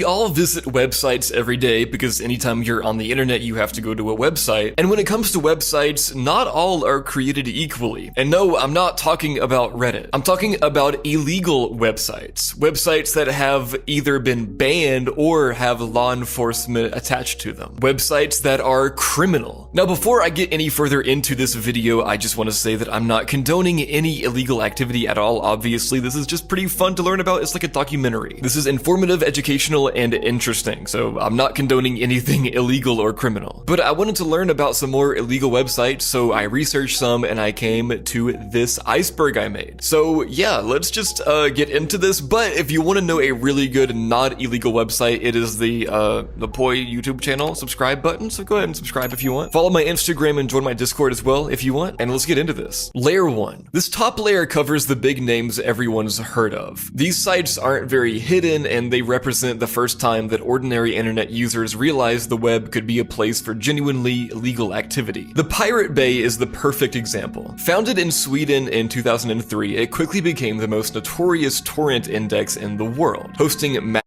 all visit websites every day because anytime you're on the internet, you have to go to a website. And when it comes to websites, not all are created equally. And no, I'm not talking about Reddit. I'm talking about illegal websites. Websites that have either been banned or have law enforcement attached to them. Websites that are criminal. Now, before I get any further into this video, I just want to say that I'm not condoning any illegal activity at all. Obviously, this is just pretty fun to learn about. It's like a documentary. This is informative, educational, and interesting, so I'm not condoning anything illegal or criminal. But I wanted to learn about some more illegal websites, so I researched some and I came to this iceberg I made. So yeah, let's just get into this. But if you want to know a really good, not illegal website, it is the Poi YouTube channel subscribe button, so go ahead and subscribe if you want. Follow my Instagram and join my Discord as well if you want, and let's get into this. Layer 1. This top layer covers the big names everyone's heard of. These sites aren't very hidden, and they represent the first time that ordinary internet users realized the web could be a place for genuinely illegal activity. The Pirate Bay is the perfect example. Founded in Sweden in 2003, it quickly became the most notorious torrent index in the world, hosting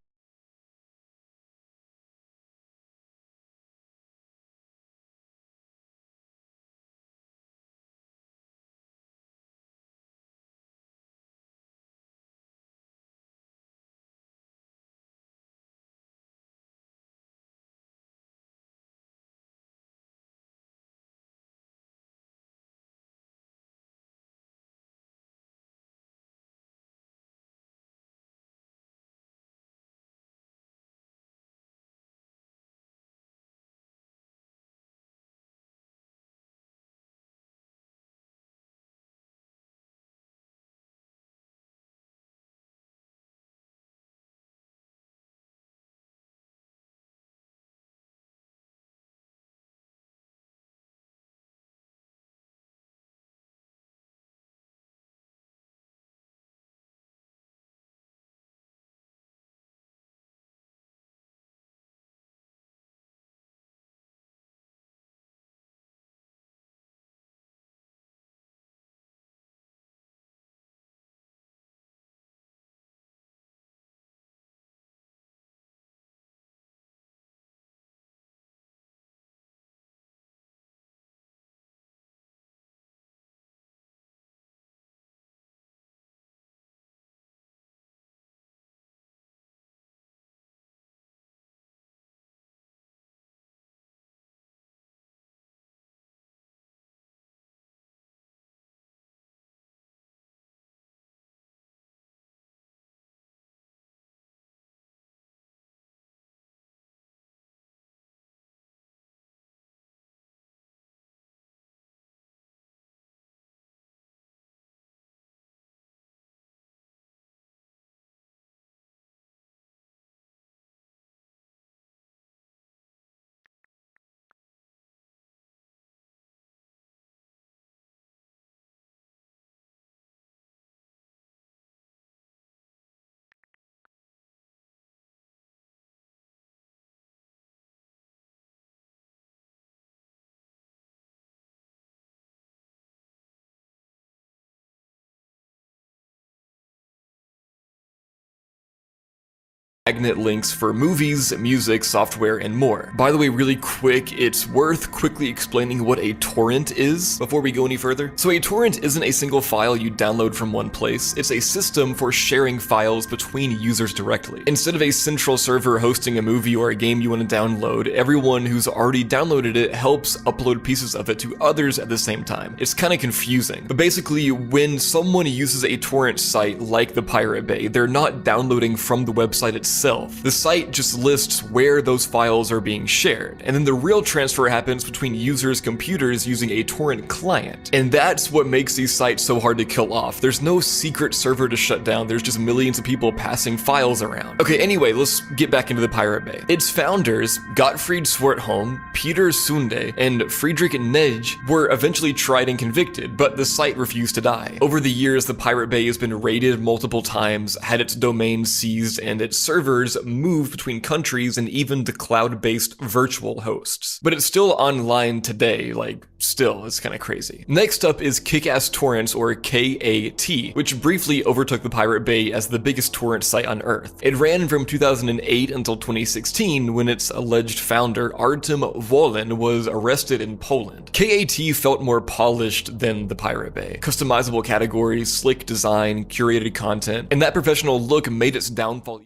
magnet links for movies, music, software, and more. By the way, really quick, it's worth quickly explaining what a torrent is before we go any further. So a torrent isn't a single file you download from one place, it's a system for sharing files between users directly. Instead of a central server hosting a movie or a game you want to download, everyone who's already downloaded it helps upload pieces of it to others at the same time. It's kind of confusing, but basically when someone uses a torrent site like the Pirate Bay, they're not downloading from the website itself. The site just lists where those files are being shared, and then the real transfer happens between users' computers using a torrent client. And that's what makes these sites so hard to kill off. There's no secret server to shut down, there's just millions of people passing files around. Okay, anyway, let's get back into the Pirate Bay. Its founders, Gottfried Swartholm, Peter Sunde, and Friedrich Nej, were eventually tried and convicted, but the site refused to die. Over the years, the Pirate Bay has been raided multiple times, had its domain seized, and its servers servers moved between countries and even to cloud-based virtual hosts. But it's still online today, still, it's kind of crazy. Next up is Kick-Ass Torrents, or KAT, which briefly overtook the Pirate Bay as the biggest torrent site on Earth. It ran from 2008 until 2016, when its alleged founder, Artem Wolin, was arrested in Poland. KAT felt more polished than the Pirate Bay. Customizable categories, slick design, curated content, and that professional look made its downfall.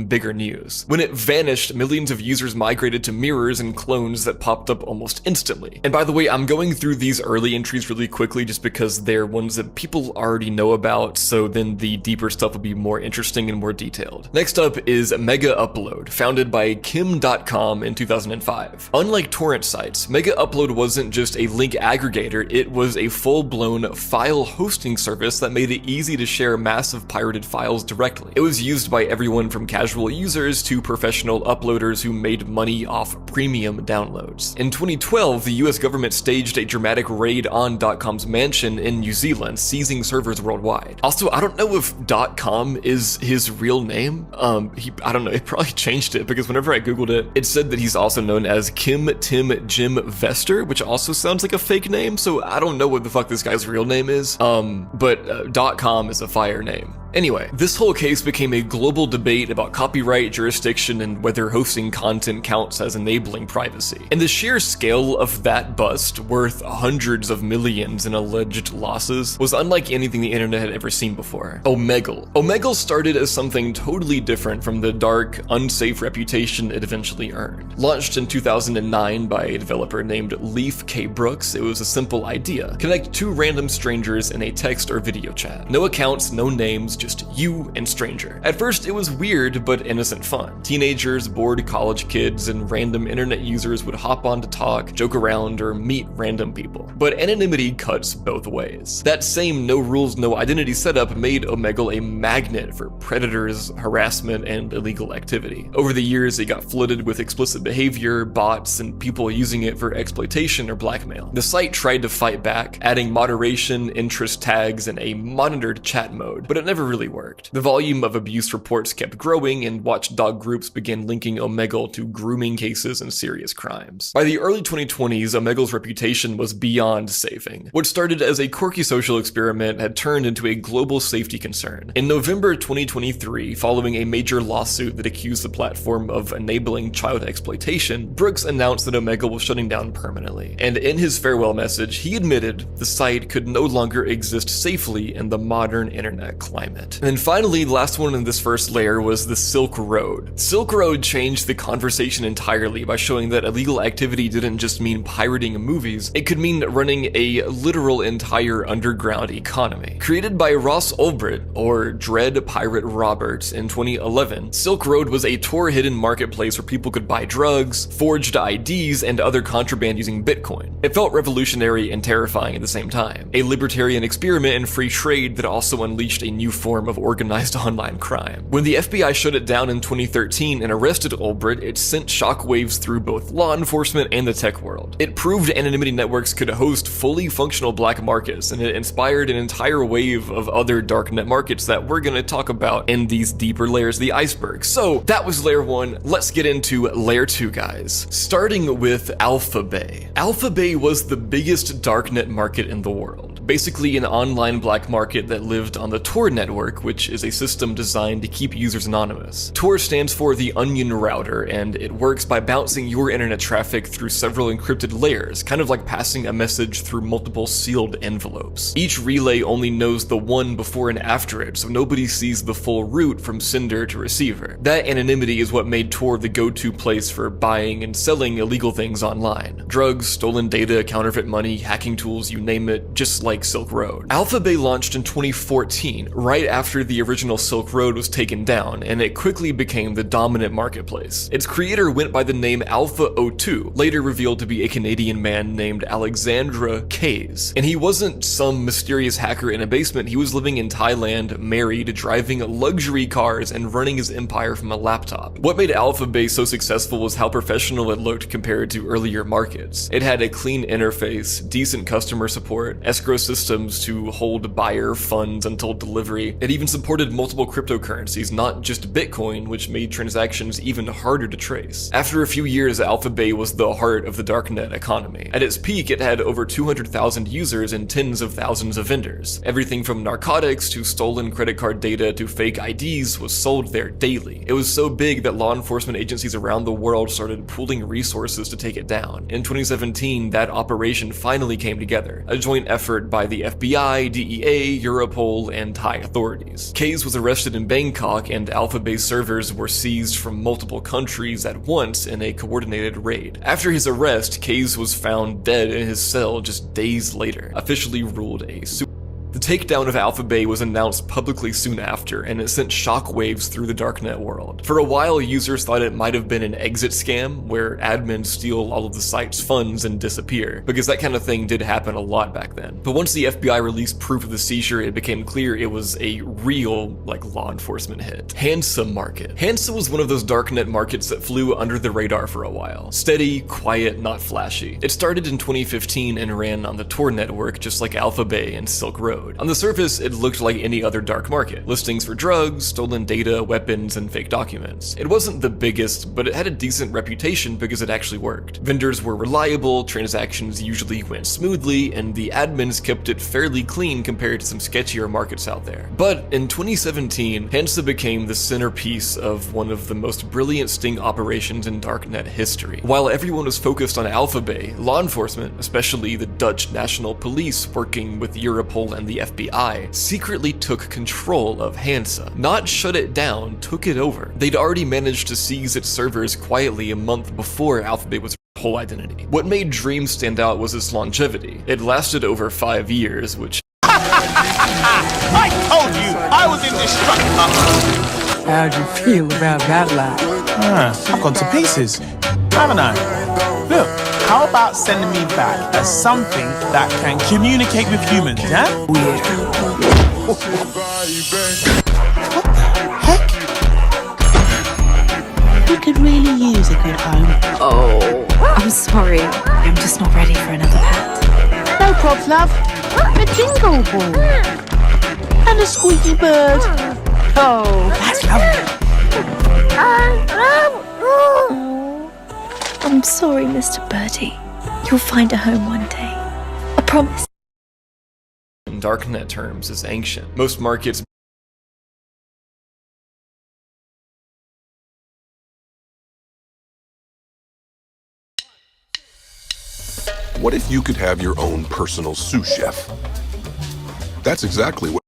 Bigger news. When it vanished, millions of users migrated to mirrors and clones that popped up almost instantly. And by the way, I'm going through these early entries really quickly just because they're ones that people already know about, so then the deeper stuff will be more interesting and more detailed. Next up is Mega Upload, founded by Kim.com in 2005. Unlike torrent sites, Mega Upload wasn't just a link aggregator, it was a full-blown file hosting service that made it easy to share massive pirated files directly. It was used by everyone from casual users to professional uploaders who made money off premium downloads. In 2012, the US government staged a dramatic raid on .com's mansion in New Zealand, seizing servers worldwide. Also, I don't know if .com is his real name. I don't know, it probably changed it because whenever I googled it, it said that he's also known as Kim Tim Jim Vester, which also sounds like a fake name, so I don't know what the fuck this guy's real name is. But .com is a fire name. Anyway, this whole case became a global debate about copyright, jurisdiction, and whether hosting content counts as enabling privacy. And the sheer scale of that bust, worth hundreds of millions in alleged losses, was unlike anything the internet had ever seen before. Omegle. Omegle started as something totally different from the dark, unsafe reputation it eventually earned. Launched in 2009 by a developer named Leif K. Brooks, it was a simple idea. Connect two random strangers in a text or video chat. No accounts, no names, just you and stranger. At first, it was weird, but innocent fun. Teenagers, bored college kids, and random internet users would hop on to talk, joke around, or meet random people. But anonymity cuts both ways. That same no rules, no identity setup made Omegle a magnet for predators, harassment, and illegal activity. Over the years, it got flooded with explicit behavior, bots, and people using it for exploitation or blackmail. The site tried to fight back, adding moderation, interest tags, and a monitored chat mode, but it never really worked. The volume of abuse reports kept growing, and watchdog groups began linking Omegle to grooming cases and serious crimes. By the early 2020s, Omegle's reputation was beyond saving. What started as a quirky social experiment had turned into a global safety concern. In November 2023, following a major lawsuit that accused the platform of enabling child exploitation, Brooks announced that Omegle was shutting down permanently. And in his farewell message, he admitted the site could no longer exist safely in the modern internet climate. And then finally, the last one in this first layer was the Silk Road. Silk Road changed the conversation entirely by showing that illegal activity didn't just mean pirating movies, it could mean running a literal entire underground economy. Created by Ross Ulbricht, or Dread Pirate Roberts, in 2011, Silk Road was a Tor-hidden marketplace where people could buy drugs, forged IDs, and other contraband using Bitcoin. It felt revolutionary and terrifying at the same time. A libertarian experiment in free trade that also unleashed a new form of organized online crime. When the FBI shut it down in 2013 and arrested Ulbricht, it sent shockwaves through both law enforcement and the tech world. It proved anonymity networks could host fully functional black markets, and it inspired an entire wave of other darknet markets that we're going to talk about in these deeper layers of the iceberg. So that was layer 1. Let's get into layer 2, guys. Starting with Alpha Bay. Alpha Bay was the biggest darknet market in the world. Basically an online black market that lived on the Tor network, which is a system designed to keep users anonymous. Tor stands for the Onion Router, and it works by bouncing your internet traffic through several encrypted layers, kind of like passing a message through multiple sealed envelopes. Each relay only knows the one before and after it, so nobody sees the full route from sender to receiver. That anonymity is what made Tor the go-to place for buying and selling illegal things online. Drugs, stolen data, counterfeit money, hacking tools, you name it, just like Silk Road. Alpha Bay launched in 2014, right after the original Silk Road was taken down, and it quickly became the dominant marketplace. Its creator went by the name Alpha02, later revealed to be a Canadian man named Alexandra Kays. And he wasn't some mysterious hacker in a basement, he was living in Thailand, married, driving luxury cars, and running his empire from a laptop. What made Alpha Bay so successful was how professional it looked compared to earlier markets. It had a clean interface, decent customer support, escrow systems to hold buyer funds until delivery. It even supported multiple cryptocurrencies, not just Bitcoin, which made transactions even harder to trace. After a few years, Alphabay was the heart of the darknet economy. At its peak, it had over 200,000 users and tens of thousands of vendors. Everything from narcotics to stolen credit card data to fake IDs was sold there daily. It was so big that law enforcement agencies around the world started pooling resources to take it down. In 2017, that operation finally came together, a joint effort by the FBI, DEA, Europol, and Thai authorities. Kays was arrested in Bangkok, and Alphabay's servers were seized from multiple countries at once in a coordinated raid. After his arrest, Kays was found dead in his cell just days later, officially ruled a suicide. The takedown of Alphabay was announced publicly soon after, and it sent shockwaves through the darknet world. For a while, users thought it might have been an exit scam, where admins steal all of the site's funds and disappear, because that kind of thing did happen a lot back then. But once the FBI released proof of the seizure, it became clear it was a real, law enforcement hit. Hansa Market. Hansa was one of those darknet markets that flew under the radar for a while. Steady, quiet, not flashy. It started in 2015 and ran on the Tor network, just like Alphabay and Silk Road. On the surface, it looked like any other dark market. Listings for drugs, stolen data, weapons, and fake documents. It wasn't the biggest, but it had a decent reputation because it actually worked. Vendors were reliable, transactions usually went smoothly, and the admins kept it fairly clean compared to some sketchier markets out there. But in 2017, Hansa became the centerpiece of one of the most brilliant sting operations in darknet history. While everyone was focused on Alphabay, law enforcement, especially the Dutch National Police working with Europol and the FBI, secretly took control of Hansa. Not shut it down, took it over. They'd already managed to seize its servers quietly a month before Alphabay was whole identity. What made Dream stand out was its longevity. It lasted over 5 years, which I told you I was indestructible. How'd you feel about that laugh? I've gone to pieces, haven't I? Look, how about sending me back as something that can communicate with humans, huh? Weird. What the heck? We could really use a good home. Oh, I'm sorry. I'm just not ready for another pet. No props, love. A jingle ball. And a squeaky bird. Oh, that's lovely. I'm sorry, Mr. Birdie. You'll find a home one day. I promise. in darknet terms is ancient. Most markets What if you could have your own personal sous chef? That's exactly what.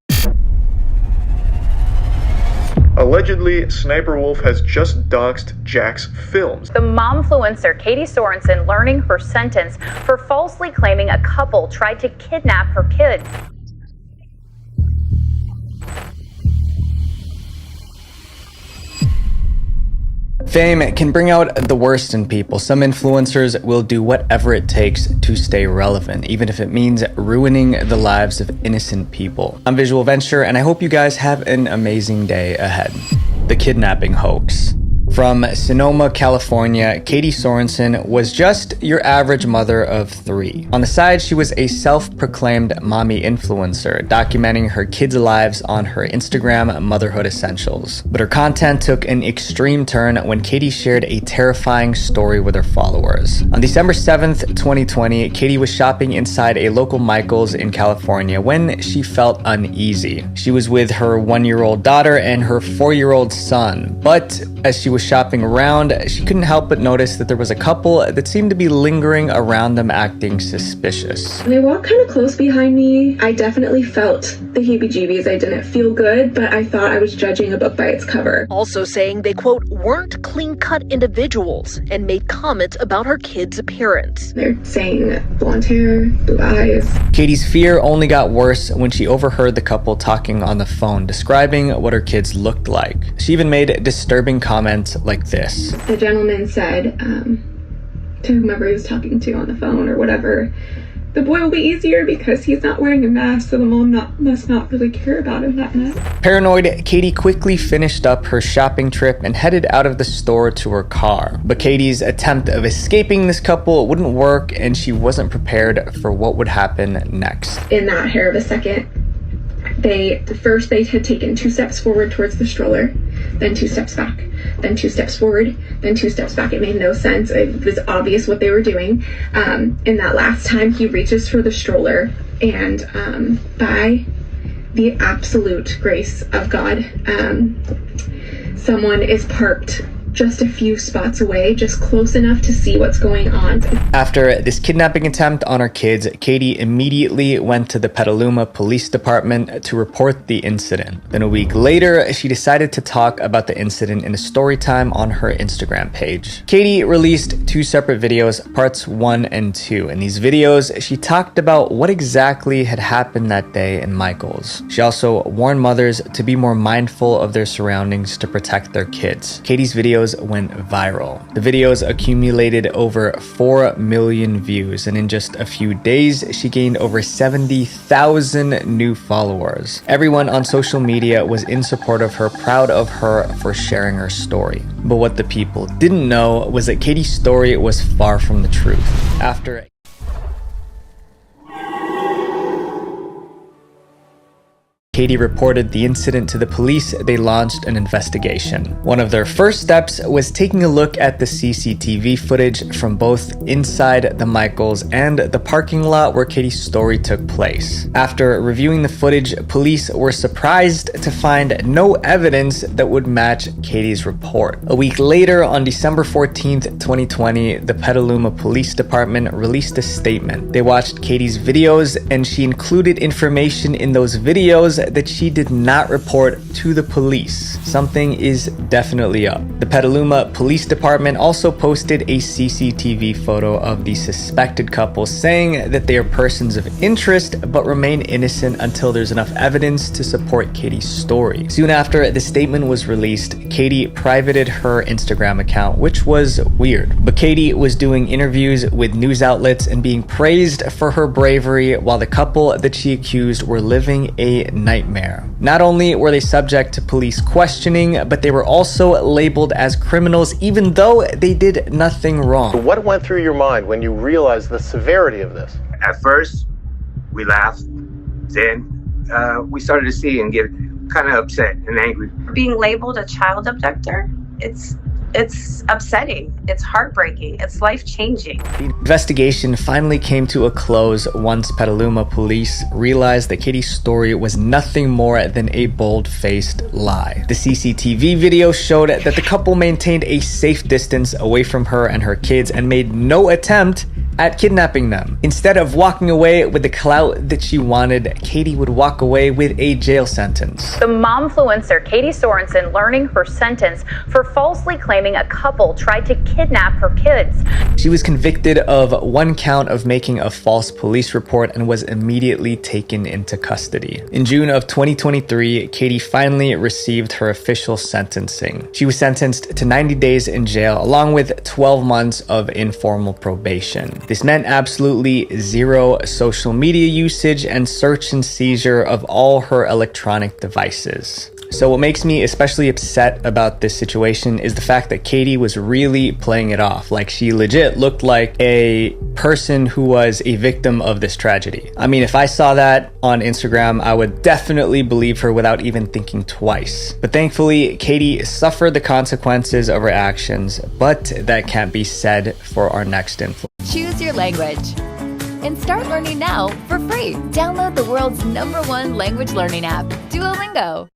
Allegedly, Sniper Wolf has just doxed Jack's films. The momfluencer Katie Sorensen learning her sentence for falsely claiming a couple tried to kidnap her kid. Fame can bring out the worst in people. Some influencers will do whatever it takes to stay relevant, even if it means ruining the lives of innocent people. I'm Visual Venture, and I hope you guys have an amazing day ahead. The kidnapping hoax. From Sonoma, California, Katie Sorensen was just your average mother of 3. On the side, she was a self-proclaimed mommy influencer, documenting her kids' lives on her Instagram Motherhood Essentials. But her content took an extreme turn when Katie shared a terrifying story with her followers. On December 7th, 2020, Katie was shopping inside a local Michael's in California when she felt uneasy. She was with her 1-year-old daughter and her 4-year-old son, but as she was shopping around, she couldn't help but notice that there was a couple that seemed to be lingering around them, acting suspicious. They walked kind of close behind me. I definitely felt the heebie-jeebies. I didn't feel good, but I thought I was judging a book by its cover. Also saying they, quote, weren't clean-cut individuals and made comments about her kid's appearance. They're saying blonde hair, blue eyes. Katie's fear only got worse when she overheard the couple talking on the phone, describing what her kids looked like. She even made disturbing comments like this. The gentleman said to whomever he was talking to on the phone or whatever, the boy will be easier because he's not wearing a mask, so the mom must not really care about him that much. Paranoid, Katie quickly finished up her shopping trip and headed out of the store to her car. But Katie's attempt of escaping this couple wouldn't work, and she wasn't prepared for what would happen next. In that hair of a second, they had taken 2 steps forward towards the stroller, then 2 steps back, then 2 steps forward, then 2 steps back. It made no sense. It was obvious what they were doing. In that last time, he reaches for the stroller, and by the absolute grace of God, someone is parked just a few spots away, just close enough to see what's going on. After this kidnapping attempt on her kids, Katie immediately went to the Petaluma Police Department to report the incident. Then a week later, she decided to talk about the incident in a story time on her Instagram page. Katie released 2 separate videos, parts 1 and 2. In these videos, she talked about what exactly had happened that day in Michael's. She also warned mothers to be more mindful of their surroundings to protect their kids. Katie's videos went viral. The videos accumulated over 4 million views, and in just a few days, she gained over 70,000 new followers. Everyone on social media was in support of her, proud of her for sharing her story. But what the people didn't know was that Katie's story was far from the truth. After Katie reported the incident to the police, they launched an investigation. One of their first steps was taking a look at the CCTV footage from both inside the Michaels and the parking lot where Katie's story took place. After reviewing the footage, police were surprised to find no evidence that would match Katie's report. A week later, on December 14th, 2020, the Petaluma Police Department released a statement. They watched Katie's videos, and she included information in those videos that she did not report to the police. Something is definitely up. The Petaluma Police Department also posted a CCTV photo of the suspected couple, saying that they are persons of interest but remain innocent until there's enough evidence to support Katie's story. Soon after the statement was released, Katie privated her Instagram account, which was weird. But Katie was doing interviews with news outlets and being praised for her bravery, while the couple that she accused were living a nightmare. Not only were they subject to police questioning, but they were also labeled as criminals even though they did nothing wrong. What went through your mind when you realized the severity of this? At first, we laughed. Then we started to see and get kind of upset and angry. Being labeled a child abductor, it's upsetting, it's heartbreaking, it's life-changing. The investigation finally came to a close once Petaluma police realized that Katie's story was nothing more than a bold-faced lie. The CCTV video showed that the couple maintained a safe distance away from her and her kids and made no attempt at kidnapping them. Instead of walking away with the clout that she wanted, Katie would walk away with a jail sentence. The momfluencer Katie Sorensen learning her sentence for falsely claiming a couple tried to kidnap her kids. She was convicted of 1 count of making a false police report and was immediately taken into custody. In June of 2023, Katie finally received her official sentencing. She was sentenced to 90 days in jail along with 12 months of informal probation. This meant absolutely 0 social media usage and search and seizure of all her electronic devices. So what makes me especially upset about this situation is the fact that Katie was really playing it off. Like, she legit looked like a person who was a victim of this tragedy. I mean, if I saw that on Instagram, I would definitely believe her without even thinking twice. But thankfully, Katie suffered the consequences of her actions, but that can't be said for our next influencer. Choose your language and start learning now for free. Download the world's #1 language learning app, Duolingo.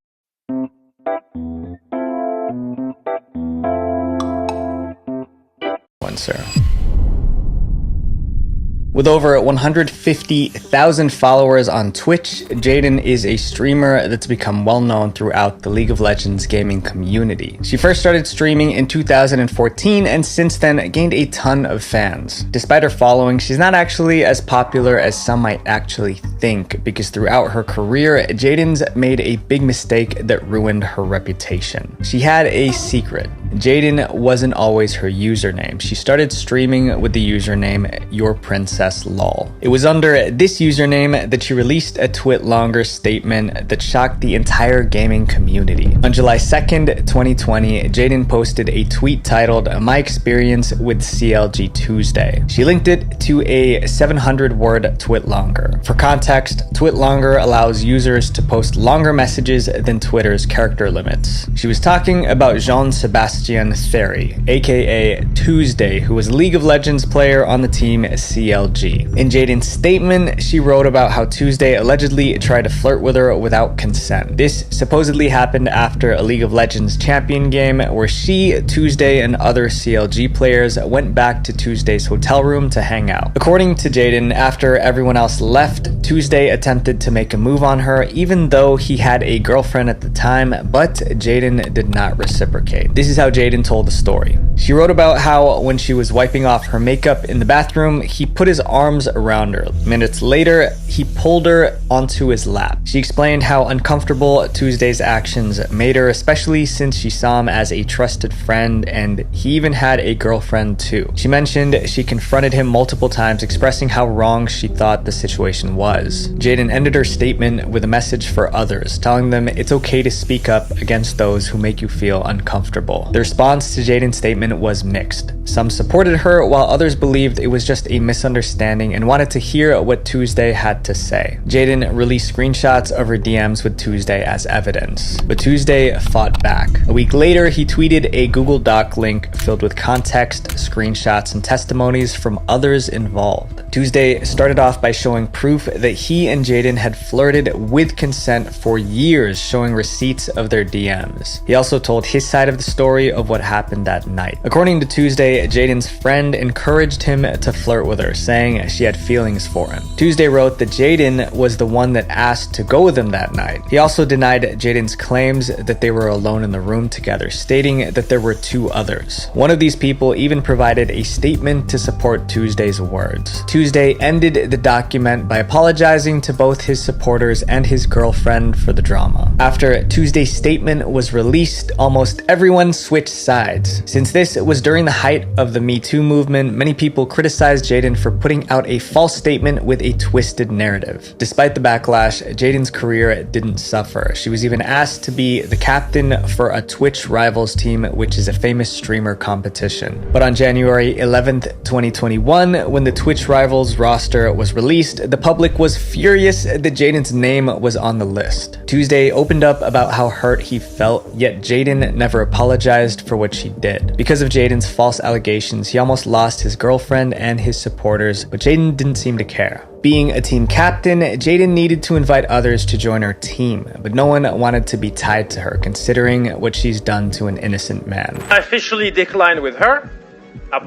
With over 150,000 followers on Twitch, Jaden is a streamer that's become well known throughout the League of Legends gaming community. She first started streaming in 2014 and since then gained a ton of fans. Despite her following, she's not actually as popular as some might actually think, because throughout her career, Jaden's made a big mistake that ruined her reputation. She had a secret. Jaden wasn't always her username. She started streaming with the username YourPrincessLol. It was under this username that she released a twit-longer statement that shocked the entire gaming community. On July 2nd, 2020, Jaden posted a tweet titled, "My Experience with CLG Tuesday." She linked it to a 700-word twit-longer. For context, twit-longer allows users to post longer messages than Twitter's character limits. She was talking about Jean-Sebastien Ferry, aka Tuesday, who was a League of Legends player on the team CLG. In Jaden's statement, she wrote about how Tuesday allegedly tried to flirt with her without consent. This supposedly happened after a League of Legends champion game where she, Tuesday, and other CLG players went back to Tuesday's hotel room to hang out. According to Jaden, after everyone else left, Tuesday attempted to make a move on her even though he had a girlfriend at the time, but Jaden did not reciprocate. This is how Jaden told the story. She wrote about how when she was wiping off her makeup in the bathroom, he put his arms around her. Minutes later, he pulled her onto his lap. She explained how uncomfortable Tuesday's actions made her, especially since she saw him as a trusted friend and he even had a girlfriend too. She mentioned she confronted him multiple times, expressing how wrong she thought the situation was. Jaden ended her statement with a message for others, telling them it's okay to speak up against those who make you feel uncomfortable. The response to Jaden's statement was mixed. Some supported her, while others believed it was just a misunderstanding and wanted to hear what Tuesday had to say. Jaden released screenshots of her DMs with Tuesday as evidence, but Tuesday fought back. A week later, he tweeted a Google Doc link filled with context, screenshots, and testimonies from others involved. Tuesday started off by showing proof that he and Jaden had flirted with consent for years, showing receipts of their DMs. He also told his side of the story of what happened that night. According to Tuesday, Jaden's friend encouraged him to flirt with her, saying she had feelings for him. Tuesday wrote that Jaden was the one that asked to go with him that night. He also denied Jaden's claims that they were alone in the room together, stating that there were two others. One of these people even provided a statement to support Tuesday's words. Tuesday ended the document by apologizing to both his supporters and his girlfriend for the drama. After Tuesday's statement was released, almost everyone switched sides. Since this was during the height of the Me Too movement, many people criticized Jaden for putting out a false statement with a twisted narrative. Despite the backlash, Jaden's career didn't suffer. She was even asked to be the captain for a Twitch Rivals team, which is a famous streamer competition. But on January 11th, 2021, when the Twitch Rivals roster was released, the public was furious that Jaden's name was on the list. Tuesday opened up about how hurt he felt, yet Jaden never apologized for what she did. Because of Jaden's false allegations, he almost lost his girlfriend and his supporters, but Jaden didn't seem to care. Being a team captain, Jaden needed to invite others to join her team, but no one wanted to be tied to her, considering what she's done to an innocent man. I officially declined with her.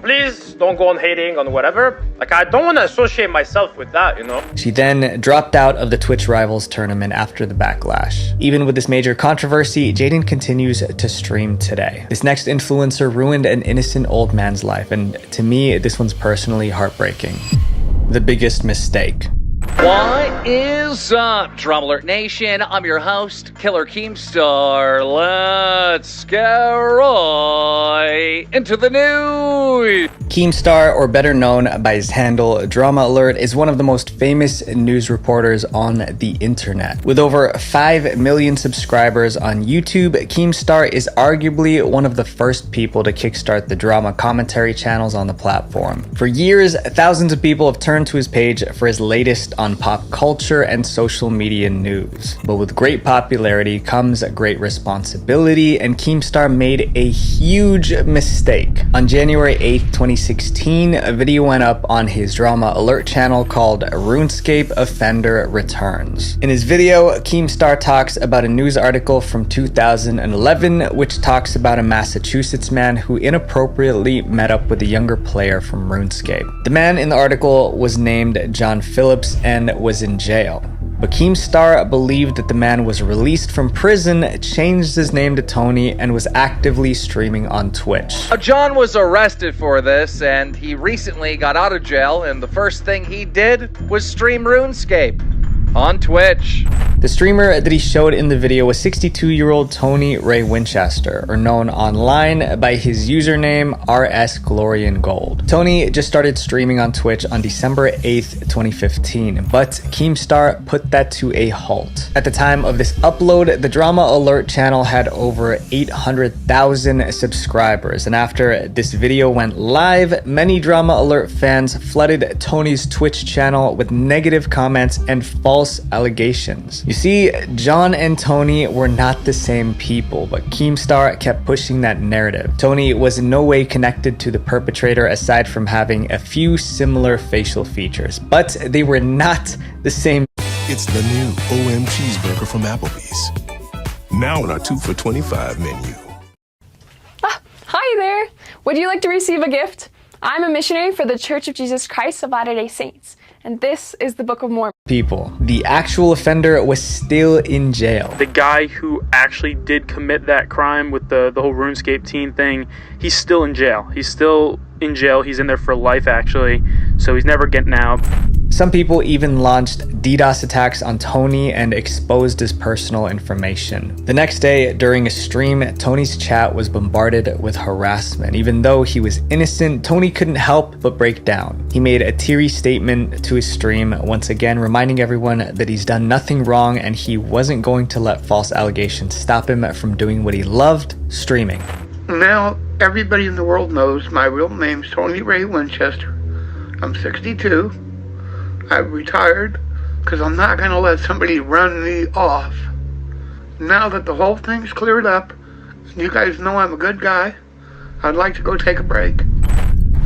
Please don't go on hating on whatever. I don't want to associate myself with that, you know? She then dropped out of the Twitch Rivals tournament after the backlash. Even with this major controversy, Jaden continues to stream today. This next influencer ruined an innocent old man's life, and to me, this one's personally heartbreaking. The biggest mistake. What is up, Drama Alert Nation? I'm your host, Killer Keemstar. Let's get right into the news. Keemstar, or better known by his handle Drama Alert, is one of the most famous news reporters on the internet. With over 5 million subscribers on YouTube, Keemstar is arguably one of the first people to kickstart the drama commentary channels on the platform. For years, thousands of people have turned to his page for his latest on pop culture and social media news. But with great popularity comes great responsibility, and Keemstar made a huge mistake. On January 8th, 2016, a video went up on his Drama Alert channel called RuneScape Offender Returns. In his video, Keemstar talks about a news article from 2011, which talks about a Massachusetts man who inappropriately met up with a younger player from RuneScape. The man in the article was named John Phillips and was in jail. But Keemstar believed that the man was released from prison, changed his name to Tony, and was actively streaming on Twitch. John was arrested for this, and he recently got out of jail, and the first thing he did was stream RuneScape. on Twitch. The streamer that he showed in the video was 62-year-old Tony Ray Winchester, or known online by his username RSGlorianGold. Tony just started streaming on Twitch on December 8th, 2015, but Keemstar put that to a halt. At the time of this upload, the Drama Alert channel had over 800,000 subscribers, and after this video went live, many Drama Alert fans flooded Tony's Twitch channel with negative comments and false allegations. You see, John and Tony were not the same people, but Keemstar kept pushing that narrative. Tony was in no way connected to the perpetrator aside from having a few similar facial features, but they were not the same. It's the new OM cheeseburger from Applebee's. Now on our 2 for $25 menu. Hi there! Would you like to receive a gift? I'm a missionary for the Church of Jesus Christ of Latter-day Saints, and this is the Book of Mormon. People. The actual offender was still in jail. The guy who actually did commit that crime with the whole RuneScape teen thing, he's still in jail. He's still in jail. He's in there for life, actually, so he's never getting out. Some people even launched DDoS attacks on Tony and exposed his personal information. The next day, during a stream, Tony's chat was bombarded with harassment. Even though he was innocent, Tony couldn't help but break down. He made a teary statement to his stream, once again reminding everyone that he's done nothing wrong and he wasn't going to let false allegations stop him from doing what he loved, streaming. Now, everybody in the world knows my real name's Tony Ray Winchester. I'm 62. I've retired because I'm not going to let somebody run me off. Now that the whole thing's cleared up, and you guys know I'm a good guy, I'd like to go take a break.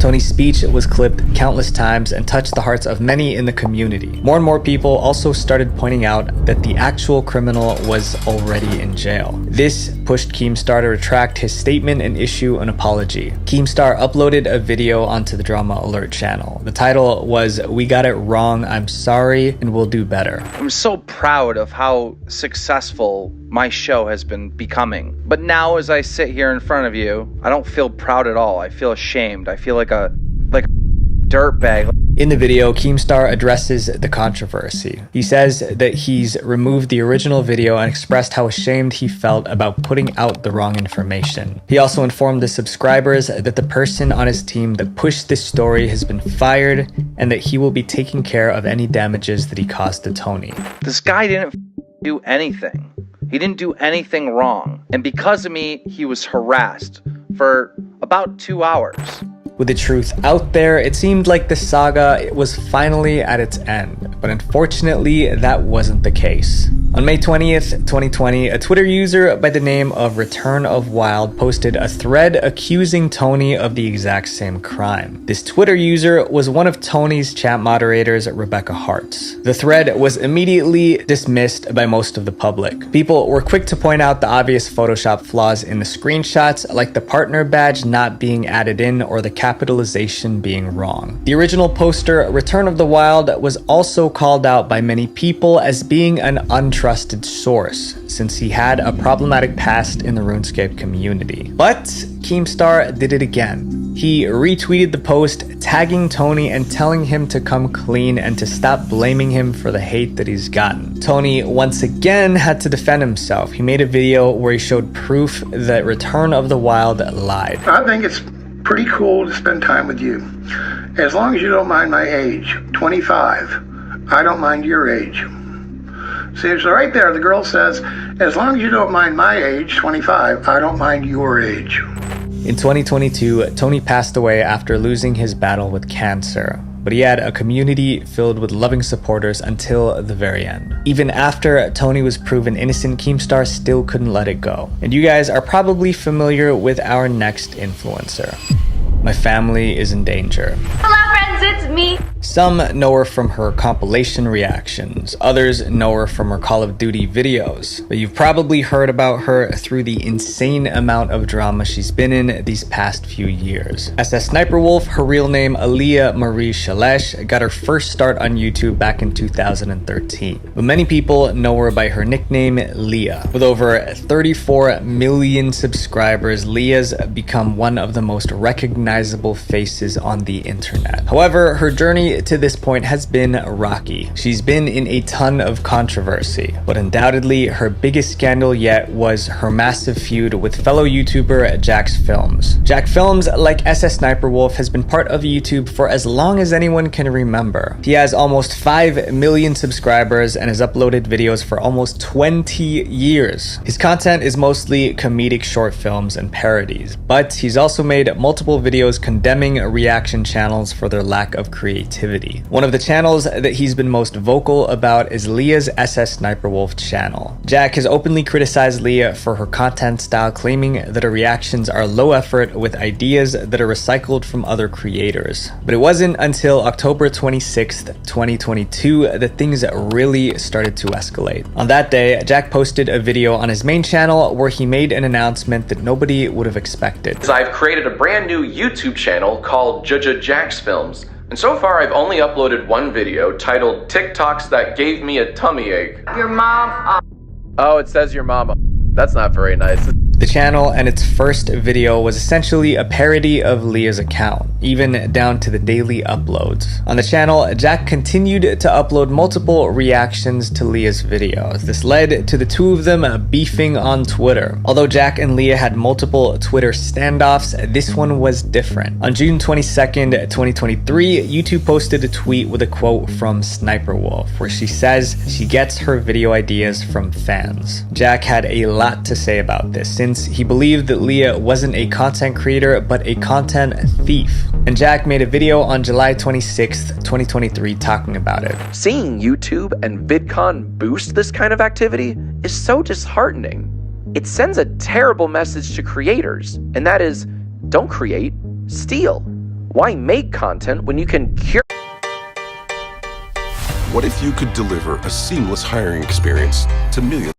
Tony's speech was clipped countless times and touched the hearts of many in the community. More and more people also started pointing out that the actual criminal was already in jail. This pushed Keemstar to retract his statement and issue an apology. Keemstar uploaded a video onto the Drama Alert channel. The title was, "We got it wrong, I'm sorry, and we'll do better." I'm so proud of how successful my show has been becoming. But now as I sit here in front of you, I don't feel proud at all. I feel ashamed. I feel like a dirtbag. In the video, Keemstar addresses the controversy. He says that he's removed the original video and expressed how ashamed he felt about putting out the wrong information. He also informed the subscribers that the person on his team that pushed this story has been fired and that he will be taking care of any damages that he caused to Tony. This guy didn't do anything. He didn't do anything wrong. And because of me, he was harassed for about 2 hours. With the truth out there, it seemed like the saga was finally at its end, but unfortunately, that wasn't the case. On May 20th, 2020, a Twitter user by the name of Return of Wild posted a thread accusing Tony of the exact same crime. This Twitter user was one of Tony's chat moderators, Rebecca Hartz. The thread was immediately dismissed by most of the public. People were quick to point out the obvious Photoshop flaws in the screenshots, like the partner badge not being added in or the capitalization being wrong. The original poster, Return of the Wild, was also called out by many people as being an untrusted source, since he had a problematic past in the RuneScape community. But Keemstar did it again. He retweeted the post, tagging Tony and telling him to come clean and to stop blaming him for the hate that he's gotten. Tony once again had to defend himself. He made a video where he showed proof that Return of the Wild lied. I think it's pretty cool to spend time with you. As long as you don't mind my age, 25. I don't mind your age. See, so right there, the girl says, as long as you don't mind my age, 25, I don't mind your age. In 2022, Tony passed away after losing his battle with cancer, but he had a community filled with loving supporters until the very end. Even after Tony was proven innocent, Keemstar still couldn't let it go. And you guys are probably familiar with our next influencer. My family is in danger. Hello friends, it's me. Some know her from her compilation reactions, others know her from her Call of Duty videos, but you've probably heard about her through the insane amount of drama she's been in these past few years. As a Sniper Wolf, her real name Aaliyah Marie Shalesh got her first start on YouTube back in 2013, but many people know her by her nickname Leah. With over 34 million subscribers, Leah's become one of the most recognizable faces on the internet. However, However, her journey to this point has been rocky. She's been in a ton of controversy, but undoubtedly her biggest scandal yet was her massive feud with fellow YouTuber Jax Films. Jack Films, like SS Sniper Wolf, has been part of YouTube for as long as anyone can remember. He has almost 5 million subscribers and has uploaded videos for almost 20 years. His content is mostly comedic short films and parodies, but he's also made multiple videos condemning reaction channels for their lack of creativity. One of the channels that he's been most vocal about is Leah's SS Sniper Wolf channel. Jack has openly criticized Leah for her content style, claiming that her reactions are low effort with ideas that are recycled from other creators. But it wasn't until October 26th, 2022 that things really started to escalate. On that day, Jack posted a video on his main channel where he made an announcement that nobody would have expected. I've created a brand new YouTube channel called Jax Films, and so far I've only uploaded one video titled TikToks That Gave Me a Tummy Ache. Your mom. Oh, it says your mama. That's not very nice. The channel and its first video was essentially a parody of Leah's account, even down to the daily uploads. On the channel, Jack continued to upload multiple reactions to Leah's videos. This led to the two of them beefing on Twitter. Although Jack and Leah had multiple Twitter standoffs, this one was different. On June 22nd, 2023, YouTube posted a tweet with a quote from Sniper Wolf, where she says she gets her video ideas from fans. Jack had a lot to say about this, since he believed that Leah wasn't a content creator but a content thief. And Jack made a video on July 26th, 2023 talking about it. Seeing YouTube and VidCon boost this kind of activity is so disheartening. It sends a terrible message to creators, and that is, don't create, steal. Why make content when you can cure? What if you could deliver a seamless hiring experience to millions?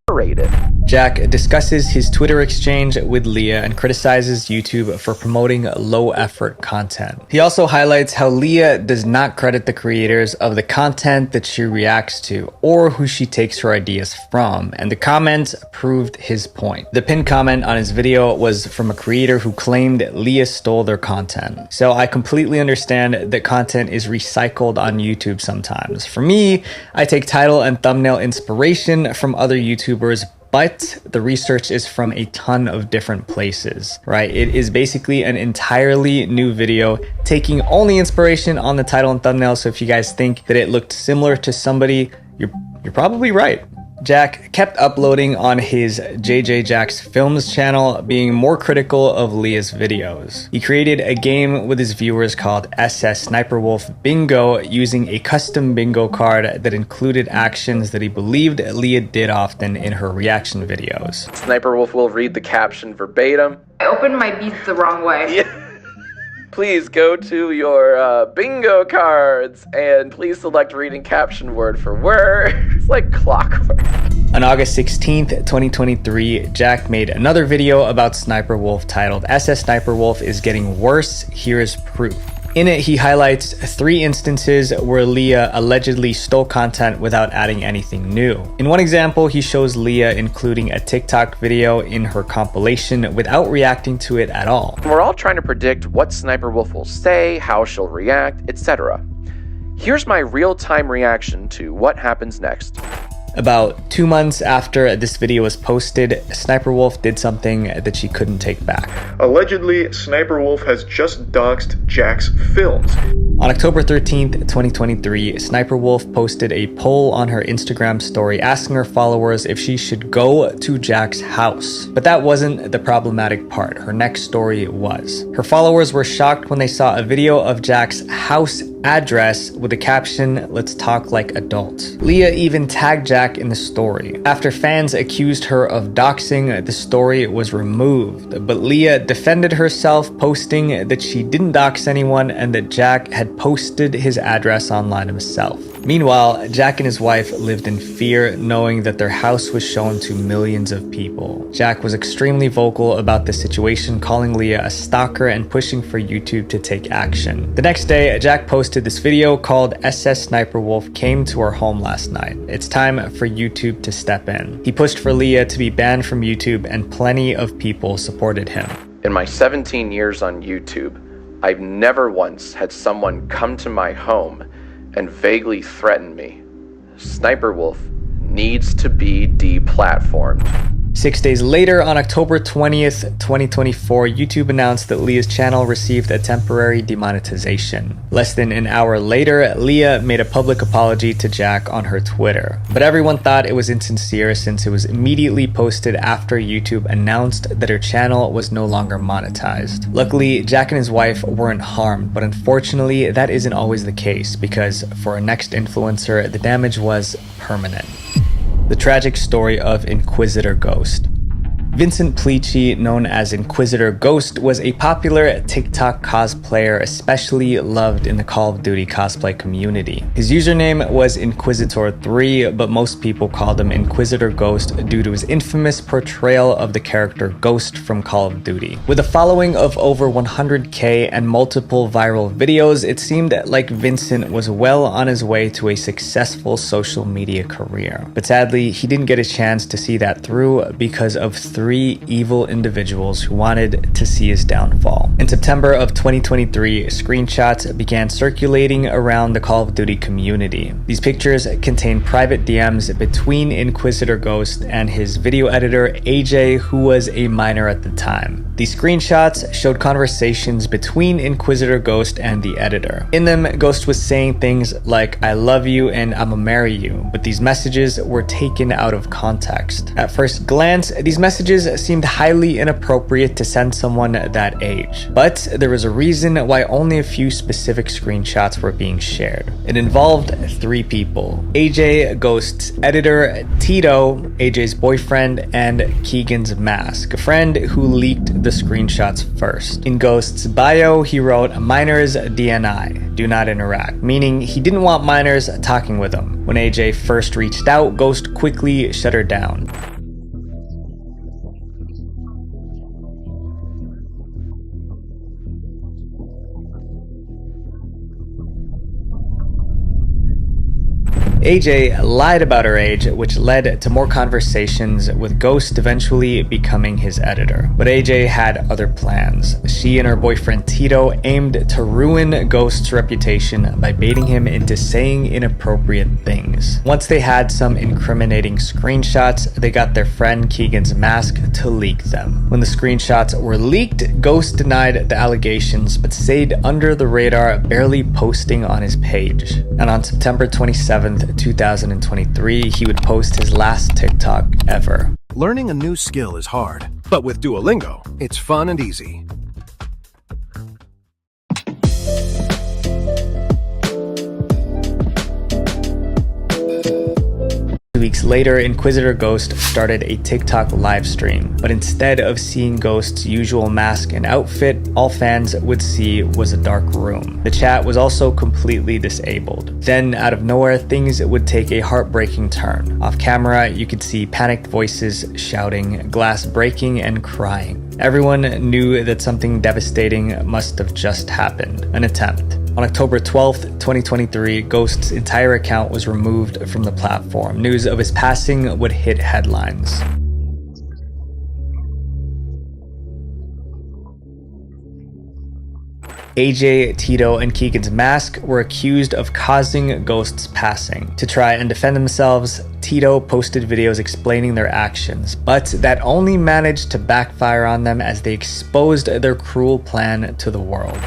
Jack discusses his Twitter exchange with Leah and criticizes YouTube for promoting low-effort content. He also highlights how Leah does not credit the creators of the content that she reacts to or who she takes her ideas from, and the comments proved his point. The pinned comment on his video was from a creator who claimed Leah stole their content. So I completely understand that content is recycled on YouTube sometimes. For me, I take title and thumbnail inspiration from other YouTubers, but the research is from a ton of different places, right? It is basically an entirely new video taking only inspiration on the title and thumbnail. So if you guys think that it looked similar to somebody, you're probably right. Jack kept uploading on his Jax Films channel, being more critical of Leah's videos. He created a game with his viewers called SS Sniper Wolf Bingo, using a custom bingo card that included actions that he believed Leah did often in her reaction videos. Sniper Wolf will read the caption verbatim. I opened my beads the wrong way. Yeah. Please go to your bingo cards and please select reading caption word for word. It's like clockwork. On August 16th, 2023, Jack made another video about Sniper Wolf titled SS Sniper Wolf is Getting Worse, Here's Proof. In it, he highlights 3 instances where Leah allegedly stole content without adding anything new. In one example, he shows Leah including a TikTok video in her compilation without reacting to it at all. We're all trying to predict what Sniper Wolf will say, how she'll react, etc. Here's my real-time reaction to what happens next. About 2 months after this video was posted, Sniper Wolf did something that she couldn't take back. Allegedly, Sniper Wolf has just doxed Jax Films. On October 13th, 2023, Sniper Wolf posted a poll on her Instagram story asking her followers if she should go to Jack's house. But that wasn't the problematic part. Her next story was. Her followers were shocked when they saw a video of Jack's house address with the caption, "Let's talk like adults." Leah even tagged Jack in the story. After fans accused her of doxing, the story was removed, but Leah defended herself, posting that she didn't dox anyone and that Jack had posted his address online himself. Meanwhile, Jack and his wife lived in fear, knowing that their house was shown to millions of people. Jack was extremely vocal about the situation, calling Leah a stalker and pushing for YouTube to take action. The next day, Jack posted this video called SS Sniper Wolf Came to Our Home Last Night. It's time for YouTube to step in. He pushed for Leah to be banned from YouTube, and plenty of people supported him. In my 17 years on YouTube, I've never once had someone come to my home and vaguely threaten me. Sniper Wolf needs to be deplatformed. 6 days later, on October 20th, 2024, YouTube announced that Leah's channel received a temporary demonetization. Less than an hour later, Leah made a public apology to Jack on her Twitter. But everyone thought it was insincere since it was immediately posted after YouTube announced that her channel was no longer monetized. Luckily, Jack and his wife weren't harmed, but unfortunately, that isn't always the case because for our next influencer, the damage was permanent. The tragic story of Inquisitor Ghost. Vincent Plici, known as Inquisitor Ghost, was a popular TikTok cosplayer, especially loved in the Call of Duty cosplay community. His username was Inquisitor3, but most people called him Inquisitor Ghost due to his infamous portrayal of the character Ghost from Call of Duty. With a following of over 100k and multiple viral videos, it seemed like Vincent was well on his way to a successful social media career. But sadly, he didn't get a chance to see that through because of three evil individuals who wanted to see his downfall. In September of 2023, screenshots began circulating around the Call of Duty community. These pictures contain private DMs between Inquisitor Ghost and his video editor AJ, who was a minor at the time. These screenshots showed conversations between Inquisitor Ghost and the editor. In them, Ghost was saying things like, "I love you and I'ma marry you," but these messages were taken out of context. At first glance, these messages seemed highly inappropriate to send someone that age. But there was a reason why only a few specific screenshots were being shared. It involved three people: AJ, Ghost's editor, Tito, AJ's boyfriend, and Keegan's mask, a friend who leaked the screenshots first. In Ghost's bio, he wrote, "Minors DNI, do not interact," meaning he didn't want minors talking with him. When AJ first reached out, Ghost quickly shut her down. AJ lied about her age, which led to more conversations, with Ghost eventually becoming his editor. But AJ had other plans. She and her boyfriend Tito aimed to ruin Ghost's reputation by baiting him into saying inappropriate things. Once they had some incriminating screenshots, they got their friend Keegan's mask to leak them. When the screenshots were leaked, Ghost denied the allegations but stayed under the radar, barely posting on his page. And on September 27th, 2023, he would post his last TikTok ever. Learning a new skill is hard, but with Duolingo, it's fun and easy. 2 weeks later, Inquisitor Ghost started a TikTok live stream, but instead of seeing Ghost's usual mask and outfit, all fans would see was a dark room. The chat was also completely disabled. Then, out of nowhere, things would take a heartbreaking turn. Off camera, you could see panicked voices shouting, glass breaking, and crying. Everyone knew that something devastating must have just happened, an attempt. On October 12th, 2023, Ghost's entire account was removed from the platform. News of his passing would hit headlines. AJ, Tito, and Keegan's mask were accused of causing Ghost's passing. To try and defend themselves, Tito posted videos explaining their actions, but that only managed to backfire on them as they exposed their cruel plan to the world.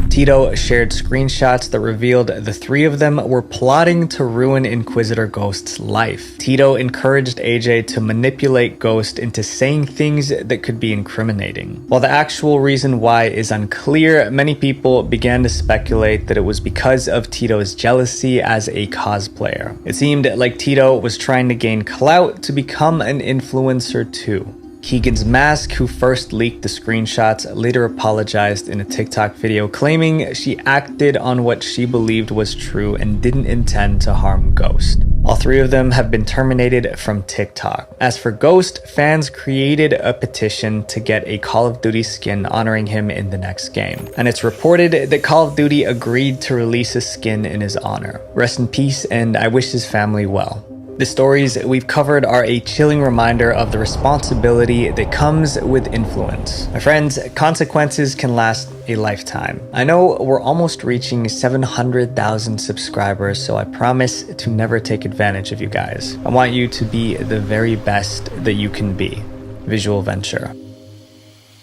Tito shared screenshots that revealed the three of them were plotting to ruin Inquisitor Ghost's life. Tito encouraged AJ to manipulate Ghost into saying things that could be incriminating. While the actual reason why is unclear, many people began to speculate that it was because of Tito's jealousy as a cosplayer. It seemed like Tito was trying to gain clout to become an influencer too. Keegan's mask, who first leaked the screenshots, later apologized in a TikTok video claiming she acted on what she believed was true and didn't intend to harm Ghost. All 3 of them have been terminated from TikTok. As for Ghost, fans created a petition to get a Call of Duty skin honoring him in the next game. And it's reported that Call of Duty agreed to release a skin in his honor. Rest in peace, and I wish his family well. The stories we've covered are a chilling reminder of the responsibility that comes with influence. My friends, consequences can last a lifetime. I know we're almost reaching 700,000 subscribers, so I promise to never take advantage of you guys. I want you to be the very best that you can be. Visual Venture.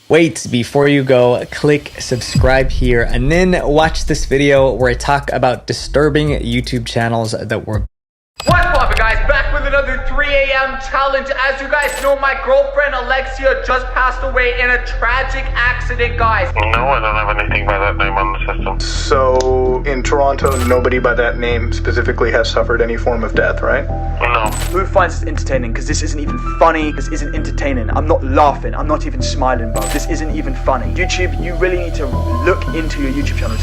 Wait, before you go, click subscribe here and then watch this video where I talk about disturbing YouTube channels that were What's poppin', guys? Back with another 3 a.m. challenge. As you guys know, my girlfriend Alexia just passed away in a tragic accident, guys. No, I don't have anything by that name on the system. So, in Toronto, nobody by that name specifically has suffered any form of death, right? No. Who finds this entertaining? Because this isn't even funny. This isn't entertaining. I'm not laughing. I'm not even smiling, bro. This isn't even funny. YouTube, you really need to look into your YouTube channels.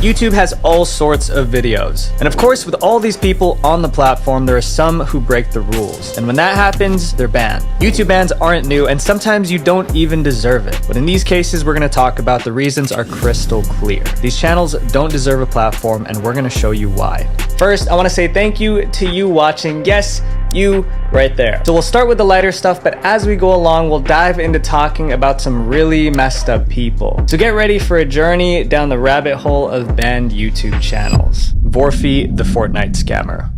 YouTube has all sorts of videos. And of course, with all these people on the platform, there are some who break the rules. And when that happens, they're banned. YouTube bans aren't new, and sometimes you don't even deserve it. But in these cases, we're gonna talk about the reasons are crystal clear. These channels don't deserve a platform, and we're gonna show you why. First, I wanna say thank you to you watching. Yes, you right there. So we'll start with the lighter stuff, but as we go along, we'll dive into talking about some really messed up people. So get ready for a journey down the rabbit hole of banned YouTube channels. Vorfi, the Fortnite scammer.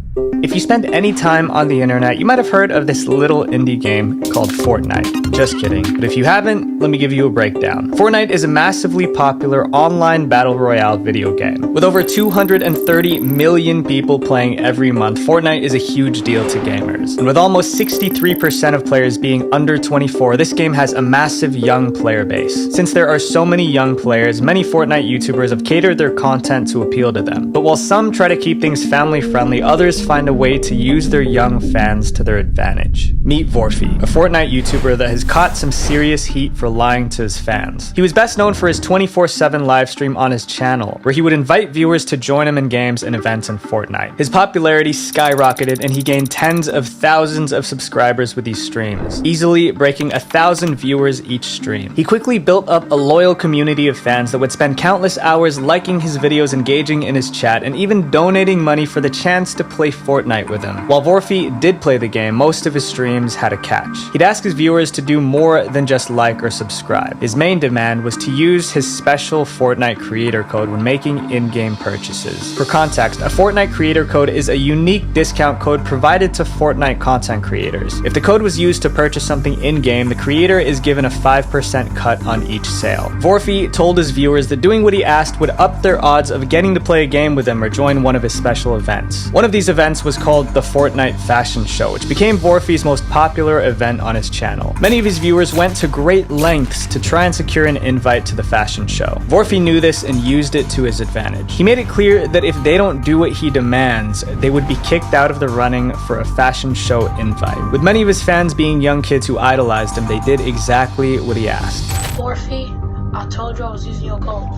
If you spend any time on the internet, you might have heard of this little indie game called Fortnite. Just kidding. But if you haven't, let me give you a breakdown. Fortnite is a massively popular online battle royale video game. With over 230 million people playing every month, Fortnite is a huge deal to gamers. And with almost 63% of players being under 24, this game has a massive young player base. Since there are so many young players, many Fortnite YouTubers have catered their content to appeal to them. But while some try to keep things family friendly, others find a way to use their young fans to their advantage. Meet Vorfi, a Fortnite YouTuber that has caught some serious heat for lying to his fans. He was best known for his 24/7 live stream on his channel, where he would invite viewers to join him in games and events in Fortnite. His popularity skyrocketed and he gained tens of thousands of subscribers with these streams, easily breaking 1,000 viewers each stream. He quickly built up a loyal community of fans that would spend countless hours liking his videos, engaging in his chat, and even donating money for the chance to play Fortnite with him. While Vorfi did play the game, most of his streams had a catch. He'd ask his viewers to do more than just like or subscribe. His main demand was to use his special Fortnite creator code when making in-game purchases. For context, a Fortnite creator code is a unique discount code provided to Fortnite content creators. If the code was used to purchase something in-game, the creator is given a 5% cut on each sale. Vorfi told his viewers that doing what he asked would up their odds of getting to play a game with him or join one of his special events. One of these events was called the Fortnite Fashion Show, which became Vorfi's most popular event on his channel. Many of his viewers went to great lengths to try and secure an invite to the fashion show. Vorfi knew this and used it to his advantage. He made it clear that if they don't do what he demands, they would be kicked out of the running for a fashion show invite. With many of his fans being young kids who idolized him, they did exactly what he asked. Vorfi, I told you I was using your code.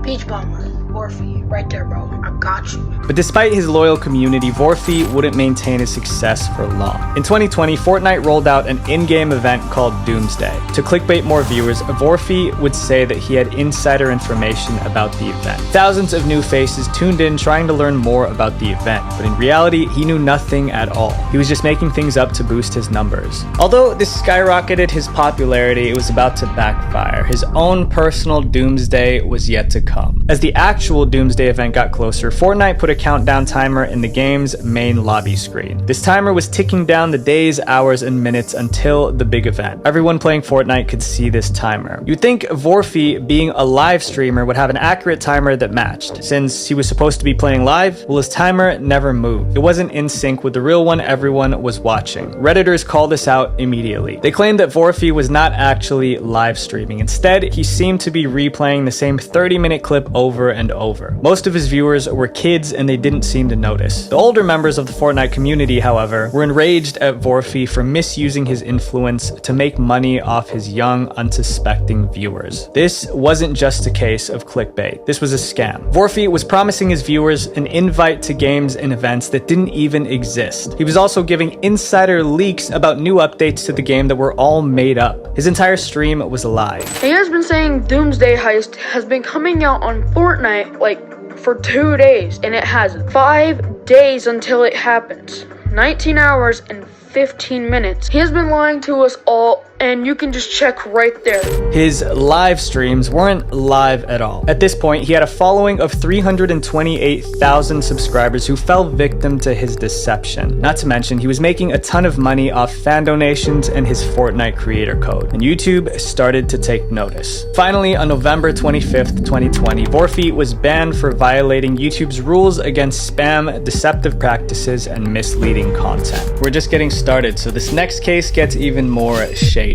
Peach Bomber, Vorfi, right there, bro. I got you. But despite his loyal community, Vorfi wouldn't maintain his success for long. In 2020, Fortnite rolled out an in-game event called Doomsday. To clickbait more viewers, Vorfi would say that he had insider information about the event. Thousands of new faces tuned in trying to learn more about the event, but in reality, he knew nothing at all. He was just making things up to boost his numbers. Although this skyrocketed his popularity, it was about to backfire. His own personal Doomsday was yet to come. As the actual Doomsday event got closer, Fortnite put a countdown timer in the game's main lobby screen. This timer was ticking down the days, hours, and minutes until the big event. Everyone playing Fortnite could see this timer. You'd think Vorfi, being a live streamer, would have an accurate timer that matched. Since he was supposed to be playing live, well, his timer never moved. It wasn't in sync with the real one everyone was watching. Redditors called this out immediately. They claimed that Vorfi was not actually live streaming. Instead, he seemed to be replaying the same 30-minute clip over and and over. Most of his viewers were kids and they didn't seem to notice. The older members of the Fortnite community, however, were enraged at Vorfi for misusing his influence to make money off his young, unsuspecting viewers. This wasn't just a case of clickbait. This was a scam. Vorfi was promising his viewers an invite to games and events that didn't even exist. He was also giving insider leaks about new updates to the game that were all made up. His entire stream was a lie. He has been saying Doomsday Heist has been coming out on Fortnite like for 2 days, and it has 5 days until it happens. 19 hours and 15 minutes. He has been lying to us all, and you can just check right there. His live streams weren't live at all. At this point, he had a following of 328,000 subscribers who fell victim to his deception. Not to mention, he was making a ton of money off fan donations and his Fortnite creator code, and YouTube started to take notice. Finally, on November 25th, 2020, Vorfi was banned for violating YouTube's rules against spam, deceptive practices, and misleading content. We're just getting started, so this next case gets even more shady.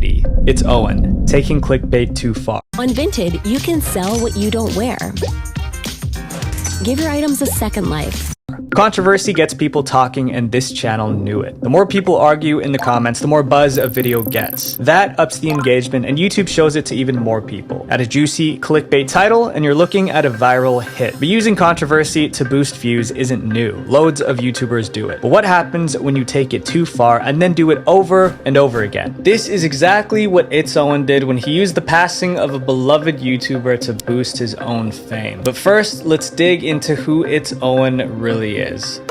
It's Owen, taking clickbait too far. On Vinted, you can sell what you don't wear. Give your items a second life. Controversy gets people talking, and this channel knew it. The more people argue in the comments, the more buzz a video gets. That ups the engagement, and YouTube shows it to even more people. Add a juicy clickbait title, and you're looking at a viral hit. But using controversy to boost views isn't new. Loads of YouTubers do it. But what happens when you take it too far and then do it over and over again? This is exactly what It's Owen did when he used the passing of a beloved YouTuber to boost his own fame. But first, let's dig into who It's Owen really is.